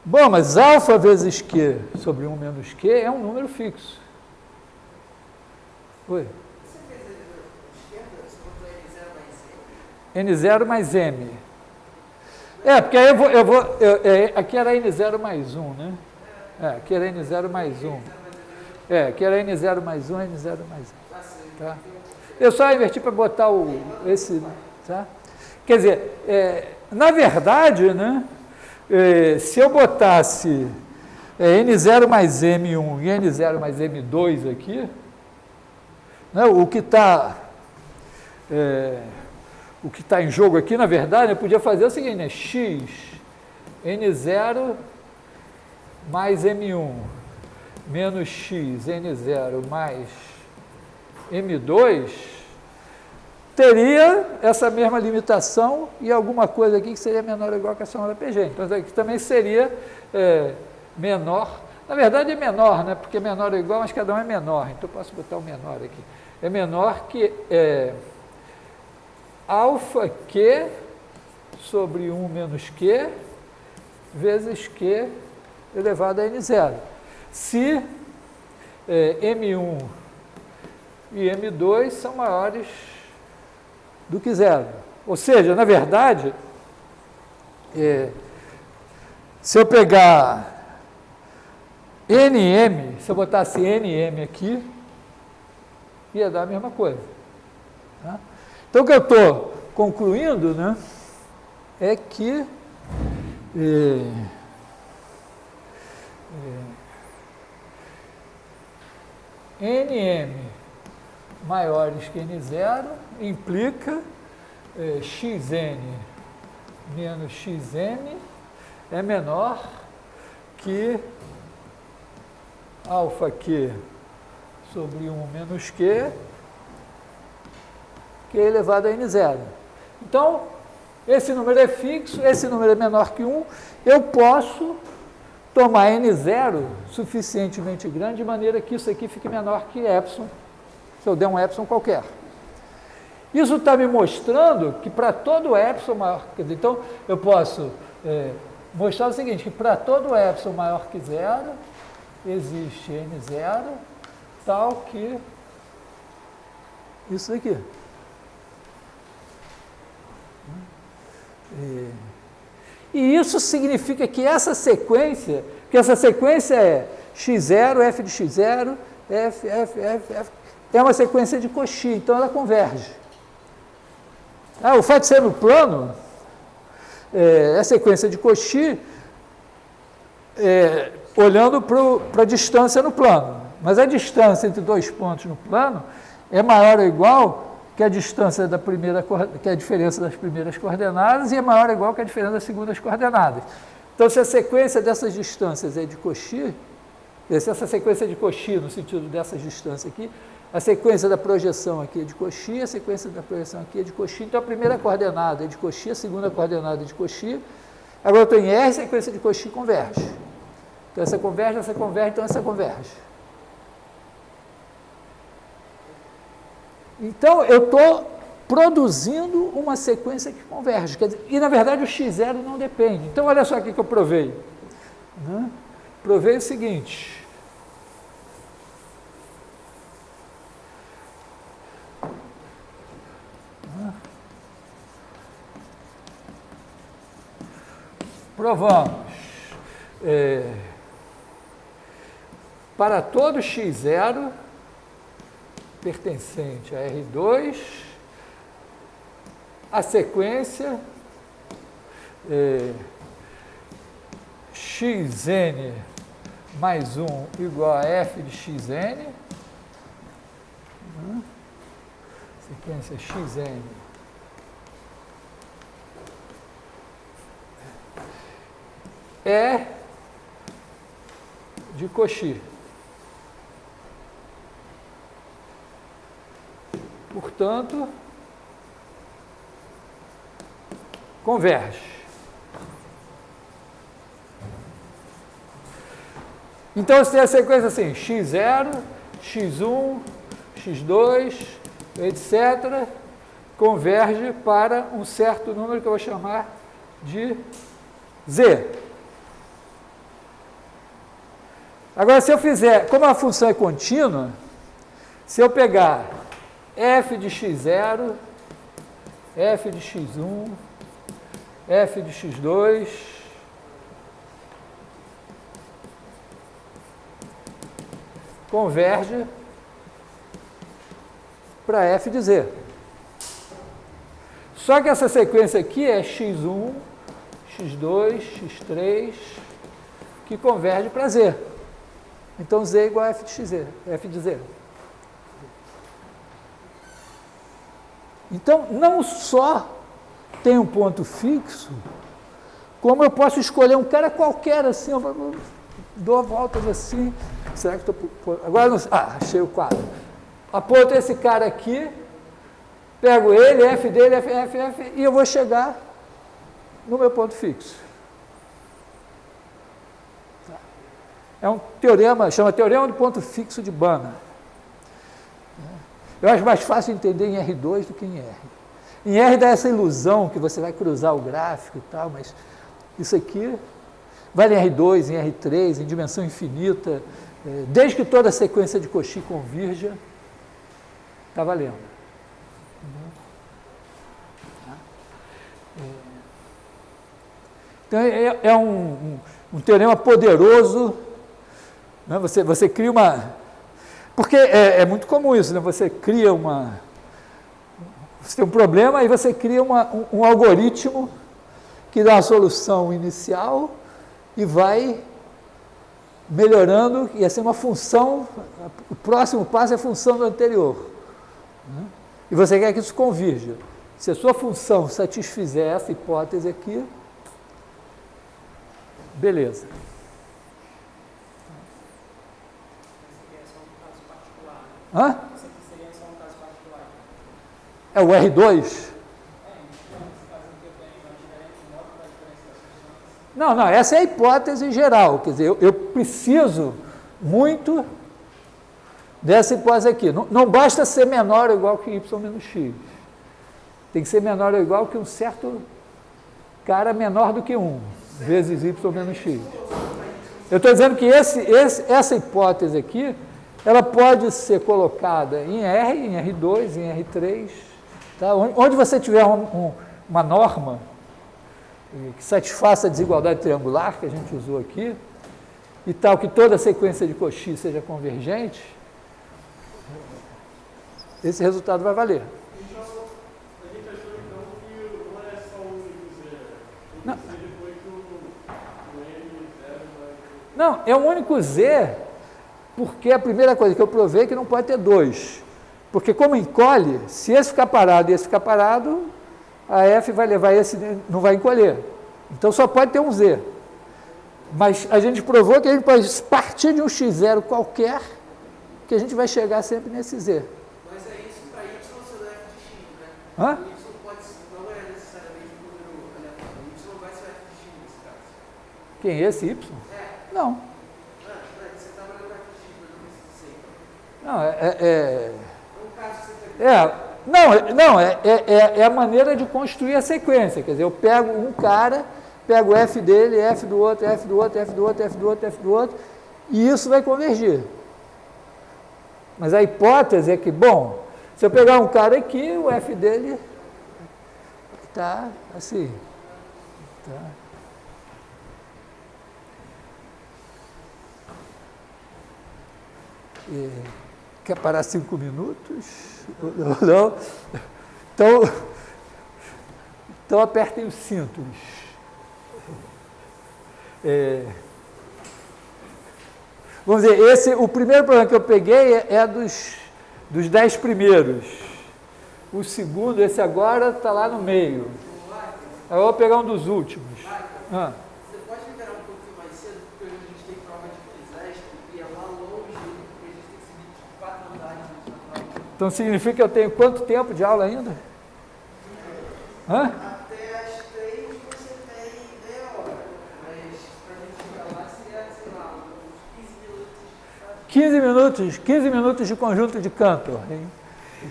Bom, mas alfa vezes q sobre 1 menos q é um número fixo. Oi? Você fez ali na esquerda, você botou n0 mais m? n0 mais m. Porque aí aqui era n0 mais 1, né? Aqui era n0 mais 1. Aqui era n0 mais 1, n0 mais 1. Tá? Eu só inverti para botar esse, tá? Quer dizer, na verdade, né? Se eu botasse n0 mais m1 e n0 mais m2 aqui, né, o que está em jogo aqui, na verdade, eu podia fazer o seguinte, né, x N0 mais M1 menos X N0 mais M2, teria essa mesma limitação e alguma coisa aqui que seria menor ou igual que a soma da PG. Então, isso aqui também seria menor. Na verdade, é menor, né? Porque menor ou igual, mas cada um é menor. Então, eu posso botar o menor aqui. É menor que alfa Q sobre 1 menos Q vezes Q elevado a N0. Se M1 e M2 são maiores do que zero. Ou seja, na verdade, se eu pegar NM, se eu botasse NM aqui, ia dar a mesma coisa. Tá? Então, o que eu estou concluindo, né, é que NM maiores que N0 implica Xn menos Xm é menor que alfa Q sobre 1 menos Q elevado a N0. Então, esse número é fixo, esse número é menor que 1, eu posso tomar N0 suficientemente grande, de maneira que isso aqui fique menor que epsilon, se eu der um epsilon qualquer. Isso está me mostrando que para todo epsilon maior, quer dizer, então eu posso mostrar o seguinte, que para todo epsilon maior que zero, existe N0 tal que isso aqui. E isso significa que essa sequência é x0, f de x0, f, é uma sequência de Cauchy, então ela converge. O fato de ser no plano, é sequência de Cauchy, olhando para a distância no plano. Mas a distância entre dois pontos no plano é maior ou igual que a distância da primeira, que a diferença das primeiras coordenadas, e é maior ou igual que a diferença das segundas coordenadas. Então, se a sequência dessas distâncias é de Cauchy, se essa sequência é de Cauchy, no sentido dessas distâncias aqui, a sequência da projeção aqui é de Cauchy, a sequência da projeção aqui é de Cauchy, então a primeira coordenada é de Cauchy, a segunda coordenada é de Cauchy, agora eu estou em R, a sequência de Cauchy converge. Então, essa converge, então essa converge. Então, eu estou produzindo uma sequência que converge. Quer dizer, e, na verdade, o x0 não depende. Então, olha só o que eu provei. Né? Provei o seguinte. Provamos. Para todo x0 pertencente a R2, a sequência xn mais 1 igual a f de xn, sequência xn é de Cauchy. Portanto, converge. Então, você tem a sequência assim, x0, x1, x2, etc., converge para um certo número que eu vou chamar de z. Agora, se eu fizer, como a função é contínua, se eu pegar f de x0, f de x1, f de x2, converge para f de z. Só que essa sequência aqui é x1, x2, x3, que converge para z. Então, z é igual a f de x, f de z. Então, não só tem um ponto fixo, Como eu posso escolher um cara qualquer assim, eu dou voltas assim, será que estou... Agora, não... achei o quadro. Aponto esse cara aqui, pego ele, F dele, F, e eu vou chegar no meu ponto fixo. É um teorema, chama teorema do ponto fixo de Banach. Eu acho mais fácil entender em R2 do que em R. Em R dá essa ilusão que você vai cruzar o gráfico e tal, mas isso aqui vale em R2, em R3, em dimensão infinita, desde que toda a sequência de Cauchy convirja, está valendo. Então, é um teorema poderoso, né? Você cria uma... Porque é muito comum isso, né? Você cria uma... Você tem um problema e você cria um algoritmo que dá a solução inicial e vai melhorando, e assim uma função, o próximo passo é a função do anterior. Né? E você quer que isso convirja. Se a sua função satisfizer essa hipótese aqui, beleza. Hã? É o R2? Não, essa é a hipótese geral. Quer dizer, eu preciso muito dessa hipótese aqui. Não basta ser menor ou igual que y menos x. Tem que ser menor ou igual que um certo cara menor do que 1, vezes y menos x. Eu estou dizendo que essa hipótese aqui, ela pode ser colocada em R, em R2, em R3, tá? Onde você tiver uma norma que satisfaça a desigualdade triangular, que a gente usou aqui, e tal, que toda a sequência de Cauchy seja convergente, esse resultado vai valer. Então, a gente achou então que não é só o único zero. Não. Depois que o N zero vai... Não, é o único Z, porque a primeira coisa que eu provei é que não pode ter 2. Porque como encolhe, se esse ficar parado e esse ficar parado, a F vai levar esse, não vai encolher. Então só pode ter um Z. Mas a gente provou que a gente pode partir de um x0 qualquer, que a gente vai chegar sempre nesse Z. Mas é isso para y ser f de x, né? Hã? O y pode, não é necessariamente um número aleatório. O y vai ser f de x nesse caso. Quem é esse Y? Não. Você está falando f de x, mas não precisa ser. Não, É um caso que você pegou. Não, é a maneira de construir a sequência. Quer dizer, eu pego um cara, pego F dele, F do outro, F do outro, F do outro, F do outro, F do outro, e isso vai convergir. Mas a hipótese é que, bom, se eu pegar um cara aqui, o F dele está assim. Tá. Quer parar 5 minutos? Não? Então apertem os cintos. Vamos dizer, o primeiro problema que eu peguei é dos 10 primeiros. O segundo, esse agora, está lá no meio. Aí eu vou pegar um dos últimos. Você pode liberar um pouquinho mais cedo, porque hoje a gente tem prova de desastre e é lá longe, porque a gente tem que subir de 4 andares na prova. Então significa que eu tenho quanto tempo de aula ainda? Hã? Até as 3 você tem meia hora, mas para a gente chegar lá seria, sei lá, uns 15 minutos. 15 minutos de conjunto de Cantor. Hein?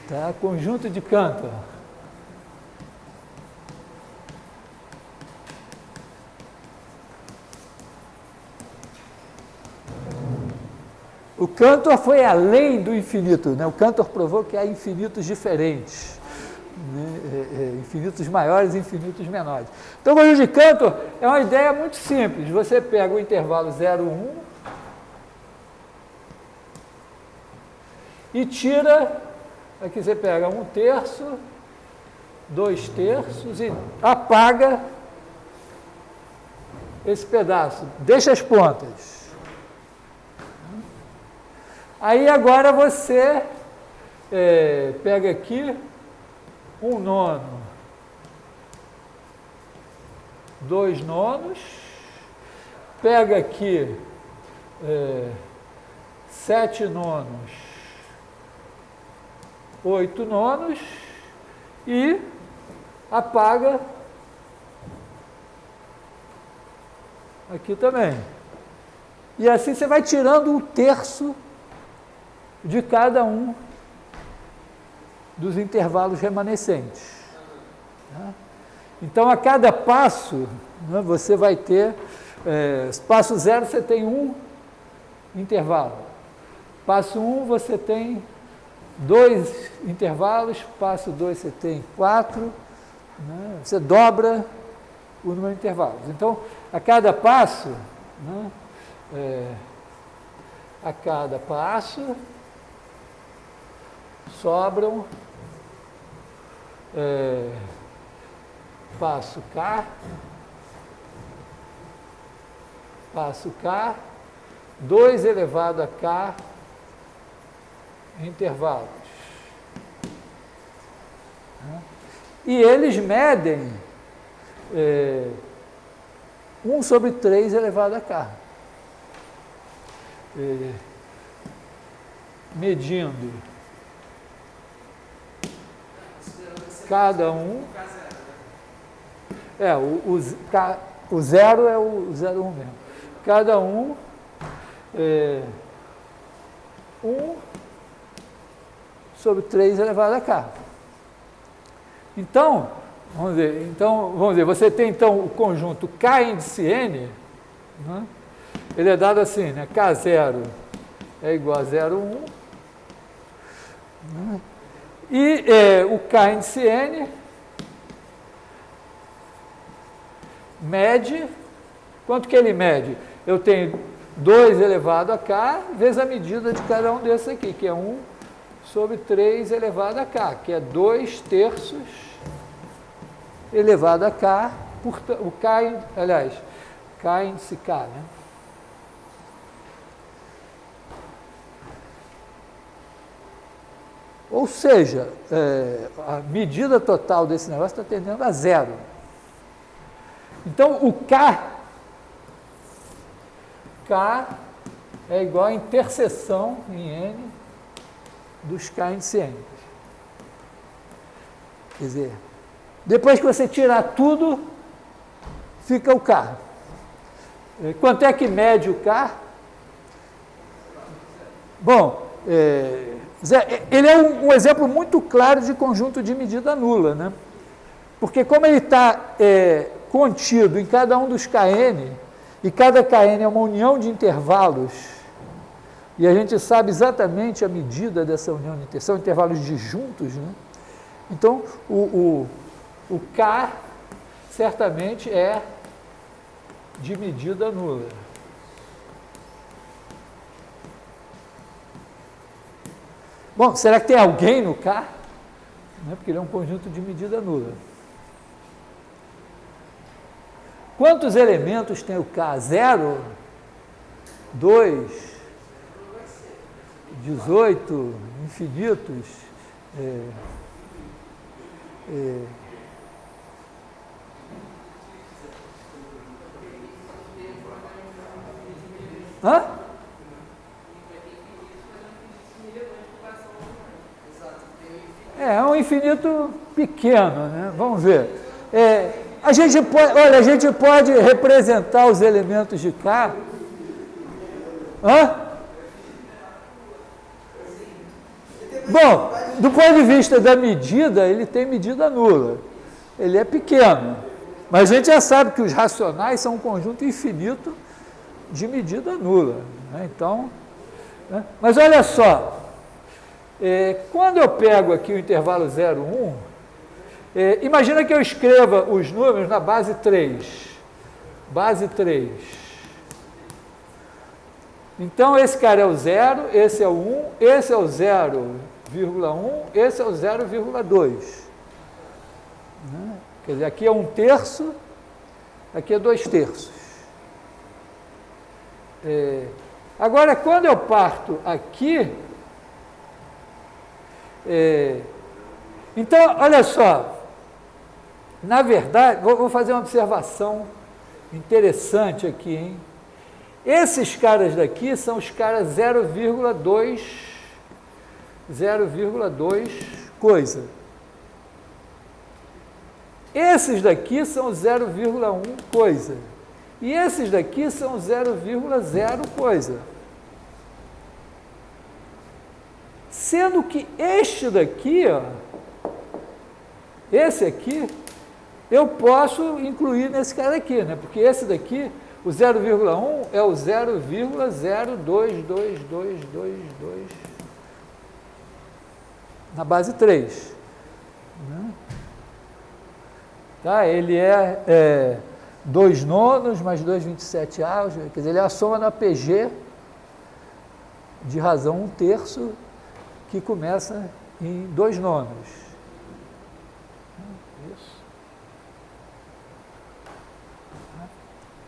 Tá? Conjunto de Cantor. O Cantor foi além do infinito, né? O Cantor provou que há infinitos diferentes, né? Infinitos maiores e infinitos menores. Então, o conjunto de Cantor é uma ideia muito simples. Você pega o intervalo 0, 1 e tira, aqui você pega 1/3, 2/3 e apaga esse pedaço, deixa as pontas. Aí agora você pega aqui 1/9 2 nonos, pega aqui 7 nonos, 8 nonos e apaga aqui também. E assim você vai tirando 1/3 de cada um dos intervalos remanescentes. Então, a cada passo, né, você vai ter, passo 0 você tem 1 intervalo, passo 1 você tem 2 intervalos, passo 2 você tem 4, né, você dobra o número de intervalos. Então, a cada passo, né, a cada passo sobram passo K, 2 elevado a K intervalos. E eles medem 1 sobre 3 elevado a K. Medindo cada um. O 0 é o 0,1 mesmo. Cada um 1 sobre 3 elevado a K. Então, vamos ver, você tem então o conjunto K índice N, né? Ele é dado assim, né? K0 é igual a 0,1, né? E o K índice N mede, quanto que ele mede? Eu tenho 2 elevado a K vezes a medida de cada um desses aqui, que é 1 sobre 3 elevado a K, que é 2/3 elevado a K, o K, aliás, K índice K, né? Ou seja, a medida total desse negócio está tendendo a 0. Então, o K é igual a interseção em N dos K índice N. Quer dizer, depois que você tirar tudo, fica o K. Quanto é que mede o K? Bom, ele é um exemplo muito claro de conjunto de medida nula, né? Porque como ele está contido em cada um dos Kn, e cada Kn é uma união de intervalos, e a gente sabe exatamente a medida dessa união de intervalos, são intervalos disjuntos, né? Então, o K certamente é de medida nula. Bom, será que tem alguém no K? Não é porque ele é um conjunto de medida nula. Quantos elementos tem o K? 0? 2? 18? Infinitos? Hã? É um infinito pequeno, né? Vamos ver. A gente pode representar os elementos de K. Hã? Bom, do ponto de vista da medida, ele tem medida nula. Ele é pequeno. Mas a gente já sabe que os racionais são um conjunto infinito de medida nula, né? Então, né? Mas olha só, quando eu pego aqui o intervalo 0, 1, imagina que eu escreva os números na base 3. Base 3. Então, esse cara é o 0, esse é o 1, esse é o 0,1, esse é o 0,2. Né? Quer dizer, aqui é 1/3, aqui é 2/3. Agora, quando eu parto aqui, então, olha só, Na verdade, vou fazer uma observação interessante aqui, hein? Esses caras daqui são os caras 0,2 coisa. Esses daqui são 0,1 coisa. E esses daqui são 0,0 coisa. Sendo que este daqui, ó, esse aqui, eu posso incluir nesse cara aqui, né? Porque esse daqui, o 0,1 é o 0,02222 na base 3. Né? Tá? Ele é 2 nonos mais 2,27 álgebra, quer dizer, ele é a soma da PG de razão 1/3, que começa em 2 nonos. Isso.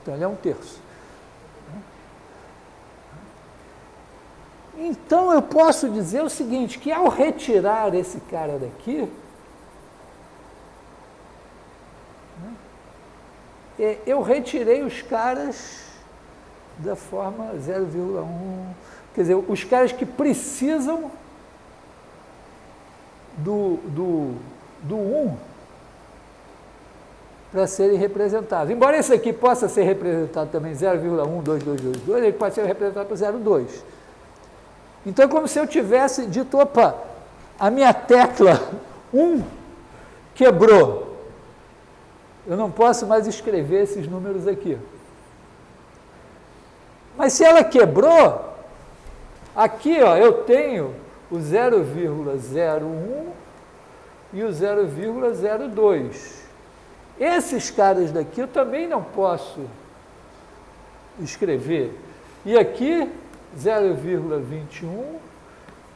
Então, ele é 1/3. Então, eu posso dizer o seguinte, que ao retirar esse cara daqui, eu retirei os caras da forma 0,1, quer dizer, os caras que precisam do 1 para serem representados. Embora esse aqui possa ser representado também 0,12222, ele pode ser representado por 0,2. Então é como se eu tivesse dito, opa, a minha tecla 1 quebrou. Eu não posso mais escrever esses números aqui. Mas se ela quebrou, aqui ó, eu tenho o 0,01 e o 0,02. Esses caras daqui eu também não posso escrever. E aqui, 0,21,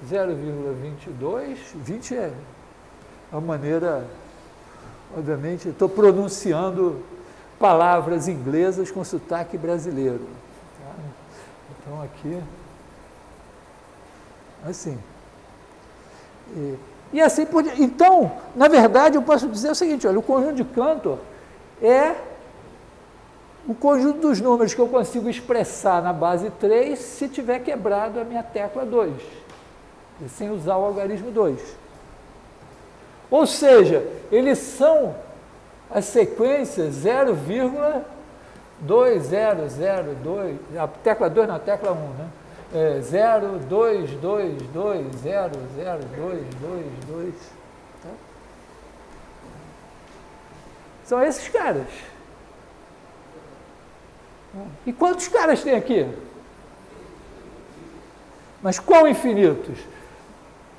0,22, 20 é a maneira, obviamente, estou pronunciando palavras inglesas com sotaque brasileiro. Tá? Então, aqui, assim. E assim por diante. Então, na verdade, eu posso dizer o seguinte, olha, o conjunto de Cantor é o conjunto dos números que eu consigo expressar na base 3 se tiver quebrado a minha tecla 2, sem usar o algarismo 2. Ou seja, eles são as sequências 0,2002, a tecla 2 na tecla 1, né? 0, 2, 2, 2, 0, 0, 2, 2, 2. Tá? São esses caras. E quantos caras tem aqui? Mas qual infinitos?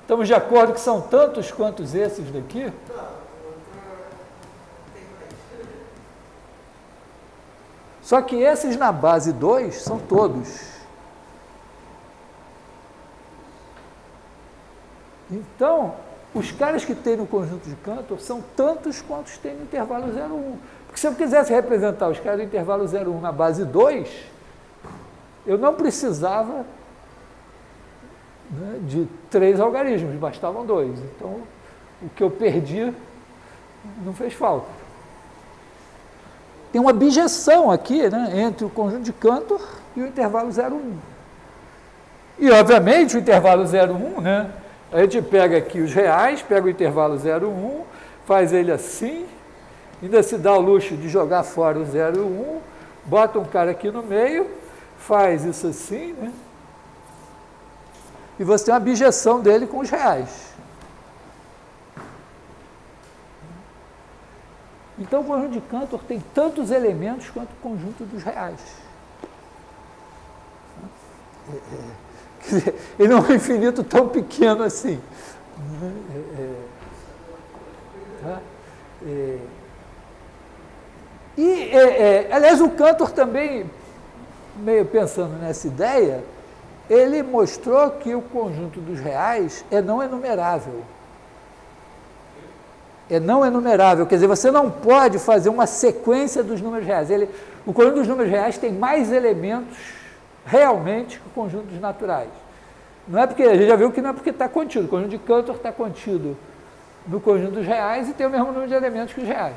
Estamos de acordo que são tantos quantos esses daqui? Só que esses na base 2 são todos. Então, os caras que tem no conjunto de Cantor são tantos quantos tem no intervalo 0,1. Porque se eu quisesse representar os caras do intervalo 0,1 na base 2, eu não precisava, né, de 3 algarismos, bastavam 2. Então, o que eu perdi não fez falta. Tem uma bijeção aqui, né, entre o conjunto de Cantor e o intervalo 0,1. E, obviamente, o intervalo 0,1, né, a gente pega aqui os reais, pega o intervalo 0,1, faz ele assim, ainda se dá o luxo de jogar fora o 0,1, bota um cara aqui no meio, faz isso assim, né? E você tem uma bijeção dele com os reais. Então o conjunto de Cantor tem tantos elementos quanto o conjunto dos reais. Ele não é um infinito tão pequeno assim. Tá? Aliás, o Cantor também, meio pensando nessa ideia, ele mostrou que o conjunto dos reais é não enumerável. É não enumerável, quer dizer, você não pode fazer uma sequência dos números reais. O conjunto dos números reais tem mais elementos realmente que o conjunto dos naturais. Não é porque, a gente já viu que não é porque está contido, o conjunto de Cantor está contido no conjunto dos reais e tem o mesmo número de elementos que os reais.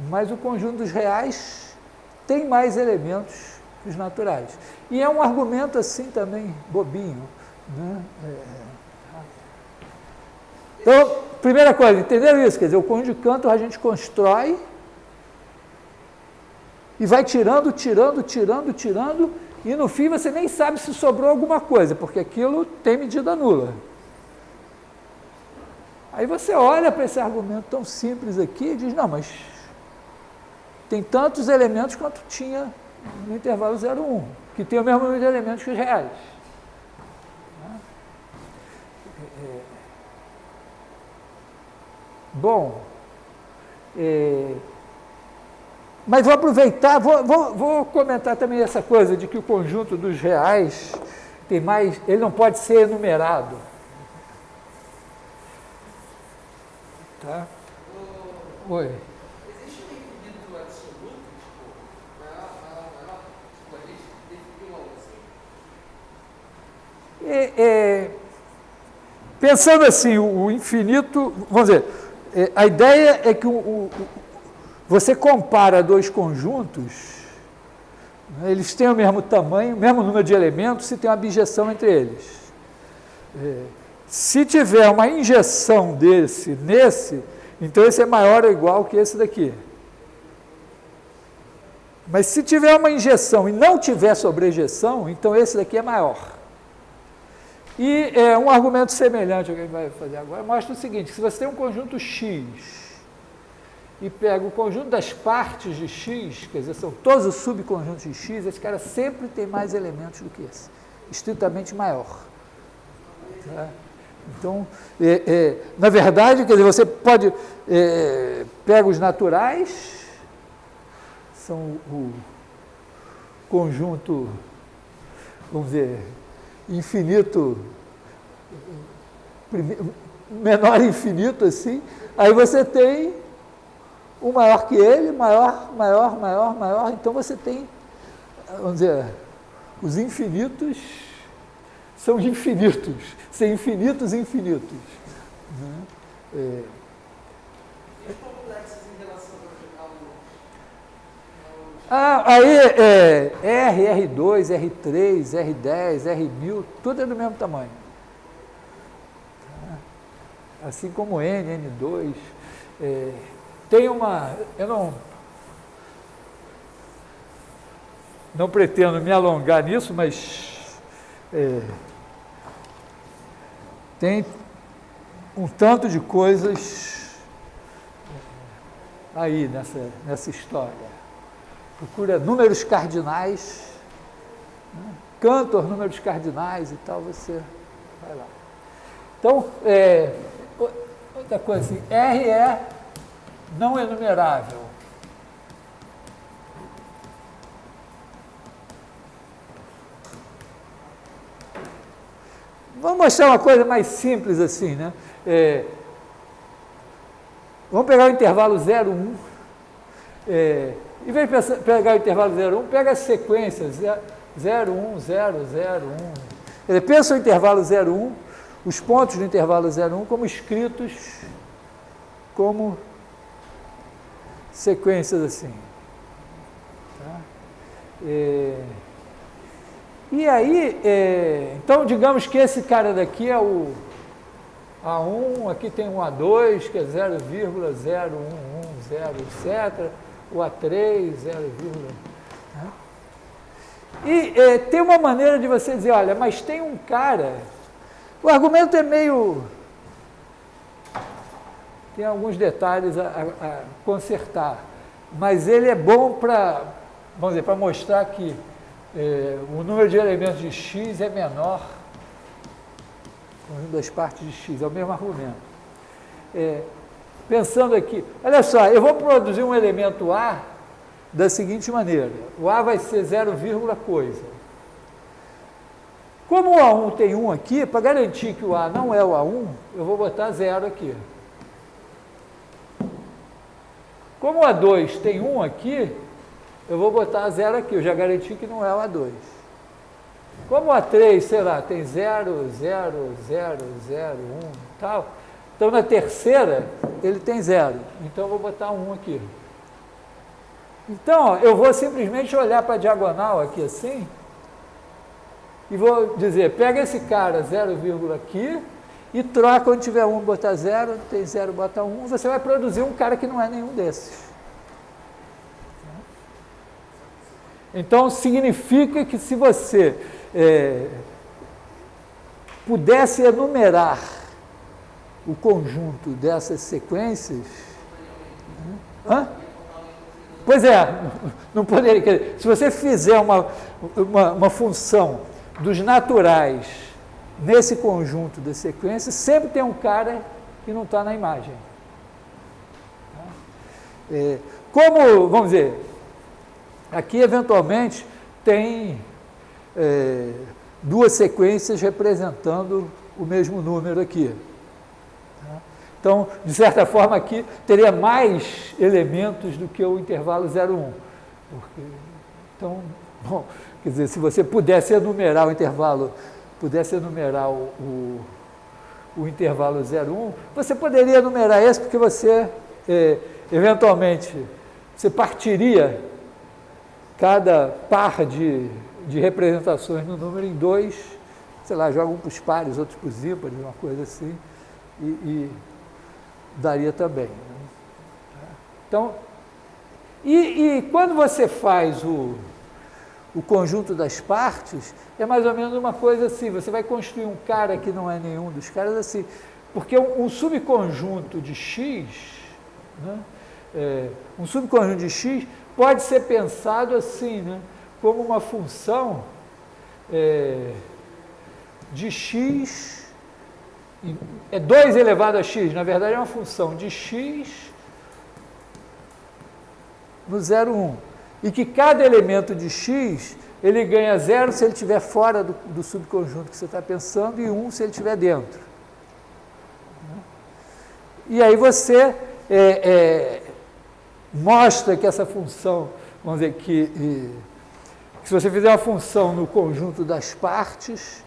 mas o conjunto dos reais tem mais elementos que os naturais. E é um argumento assim também bobinho, né? Então, primeira coisa, entenderam isso? Quer dizer, o conjunto de Cantor a gente constrói e vai tirando, e no fim você nem sabe se sobrou alguma coisa, porque aquilo tem medida nula. Aí você olha para esse argumento tão simples aqui e diz, não, mas tem tantos elementos quanto tinha no intervalo 0,1, que tem o mesmo número de elementos que os reais. Bom, mas vou aproveitar, vou comentar também essa coisa de que o conjunto dos reais tem mais, ele não pode ser enumerado. Tá? Oi. Existe um infinito absoluto, tipo, maior, tipo, a gente definiu algo assim? Pensando assim, o infinito, vamos dizer, a ideia é que você compara dois conjuntos, né, eles têm o mesmo tamanho, o mesmo número de elementos, se tem uma bijeção entre eles. Se tiver uma injeção nesse, então esse é maior ou igual que esse daqui. Mas se tiver uma injeção e não tiver sobrejeção, então esse daqui é maior. E um argumento semelhante ao que a gente vai fazer agora mostra o seguinte, se você tem um conjunto X e pega o conjunto das partes de X, quer dizer, são todos os subconjuntos de X, esse cara sempre tem mais elementos do que esse, estritamente maior. Tá? Então, na verdade, quer dizer, você pode, pega os naturais, são o conjunto, vamos dizer, infinito, menor infinito, assim, aí você tem um maior que ele, maior, então você tem, vamos dizer, os infinitos são infinitos, são infinitos. E os complexos em relação ao aí R, R2, R3, R10, R1000, tudo é do mesmo tamanho. Assim como N, N2. Tem uma... Eu não pretendo me alongar nisso, mas... tem um tanto de coisas aí nessa história. Procura números cardinais, né? Cantor, números cardinais e tal, você vai lá. Então, outra coisa assim, R é não enumerável. Vamos mostrar uma coisa mais simples assim, né? Vamos pegar o intervalo 0,1. Em vez de pegar o intervalo 0,1, pega as sequências 0,1, 0, 0, 1. Pensa o intervalo 0,1, os pontos do intervalo 0,1 como escritos como sequências assim. Tá? E aí, então, digamos que esse cara daqui é o A1, aqui tem um A2, que é 0,0110, etc. O A3, 0, né? E tem uma maneira de você dizer, olha, mas tem um cara, o argumento é meio... tem alguns detalhes a consertar, mas ele é bom para, vamos dizer, para mostrar que o número de elementos de X é menor, o conjunto das partes de X, é o mesmo argumento. Pensando aqui, olha só, eu vou produzir um elemento A da seguinte maneira, o A vai ser 0, coisa. Como o A1 tem 1 aqui, para garantir que o A não é o A1, eu vou botar 0 aqui. Como o A2 tem 1 aqui, eu vou botar 0 aqui, eu já garanti que não é o A2. Como o A3, sei lá, tem 0, 0, 0, 0, 1 e tal, então na terceira ele tem 0, então eu vou botar 1 aqui. Então, eu vou simplesmente olhar para a diagonal aqui assim, e vou dizer, pega esse cara 0, aqui, e troca onde tiver 1, bota 0, onde tem 0, bota 1, você vai produzir um cara que não é nenhum desses. Então, significa que se você pudesse enumerar o conjunto dessas sequências... Hã? Pois é, não poderia... Quer dizer, se você fizer uma função dos naturais nesse conjunto de sequências, sempre tem um cara que não está na imagem. Como, vamos dizer, aqui eventualmente tem duas sequências representando o mesmo número aqui. Então, de certa forma, aqui teria mais elementos do que o intervalo 0, 1. Então, bom, quer dizer, se você pudesse enumerar o intervalo, o intervalo 0, 1, você poderia enumerar esse porque você, eventualmente, você partiria cada par de representações no número em dois, sei lá, joga um para os pares, outros para os ímpares, uma coisa assim, e daria também. Então, e quando você faz o conjunto das partes, é mais ou menos uma coisa assim, você vai construir um cara que não é nenhum dos caras assim, porque um subconjunto de x, né, um subconjunto de x pode ser pensado assim, né, como uma função de x, é 2 elevado a x, na verdade é uma função de x no 0, 1. E que cada elemento de x, ele ganha 0 se ele estiver fora do subconjunto que você está pensando e 1 se ele estiver dentro. E aí você mostra que essa função, vamos dizer que se você fizer uma função no conjunto das partes,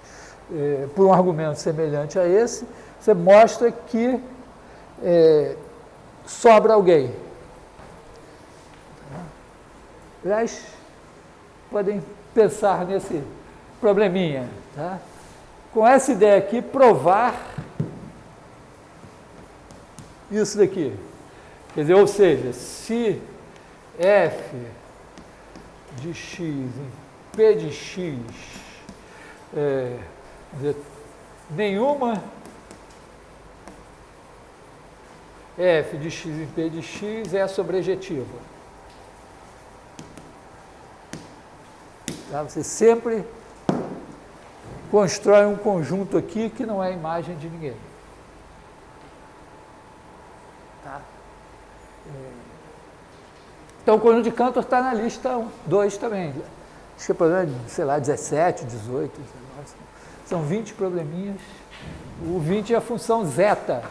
por um argumento semelhante a esse, você mostra que sobra alguém. Aliás, podem pensar nesse probleminha. Tá? Com essa ideia aqui, provar isso daqui. Quer dizer, ou seja, se f de x em p de x, dizer, nenhuma f de x em p de x é sobrejetiva. Tá? Você sempre constrói um conjunto aqui que não é a imagem de ninguém. Tá? Então, o conjunto de Cantor está na lista 2 também. Acho que é problema de, sei lá, 17, 18, 19. São 20 probleminhas. O 20 é a função zeta.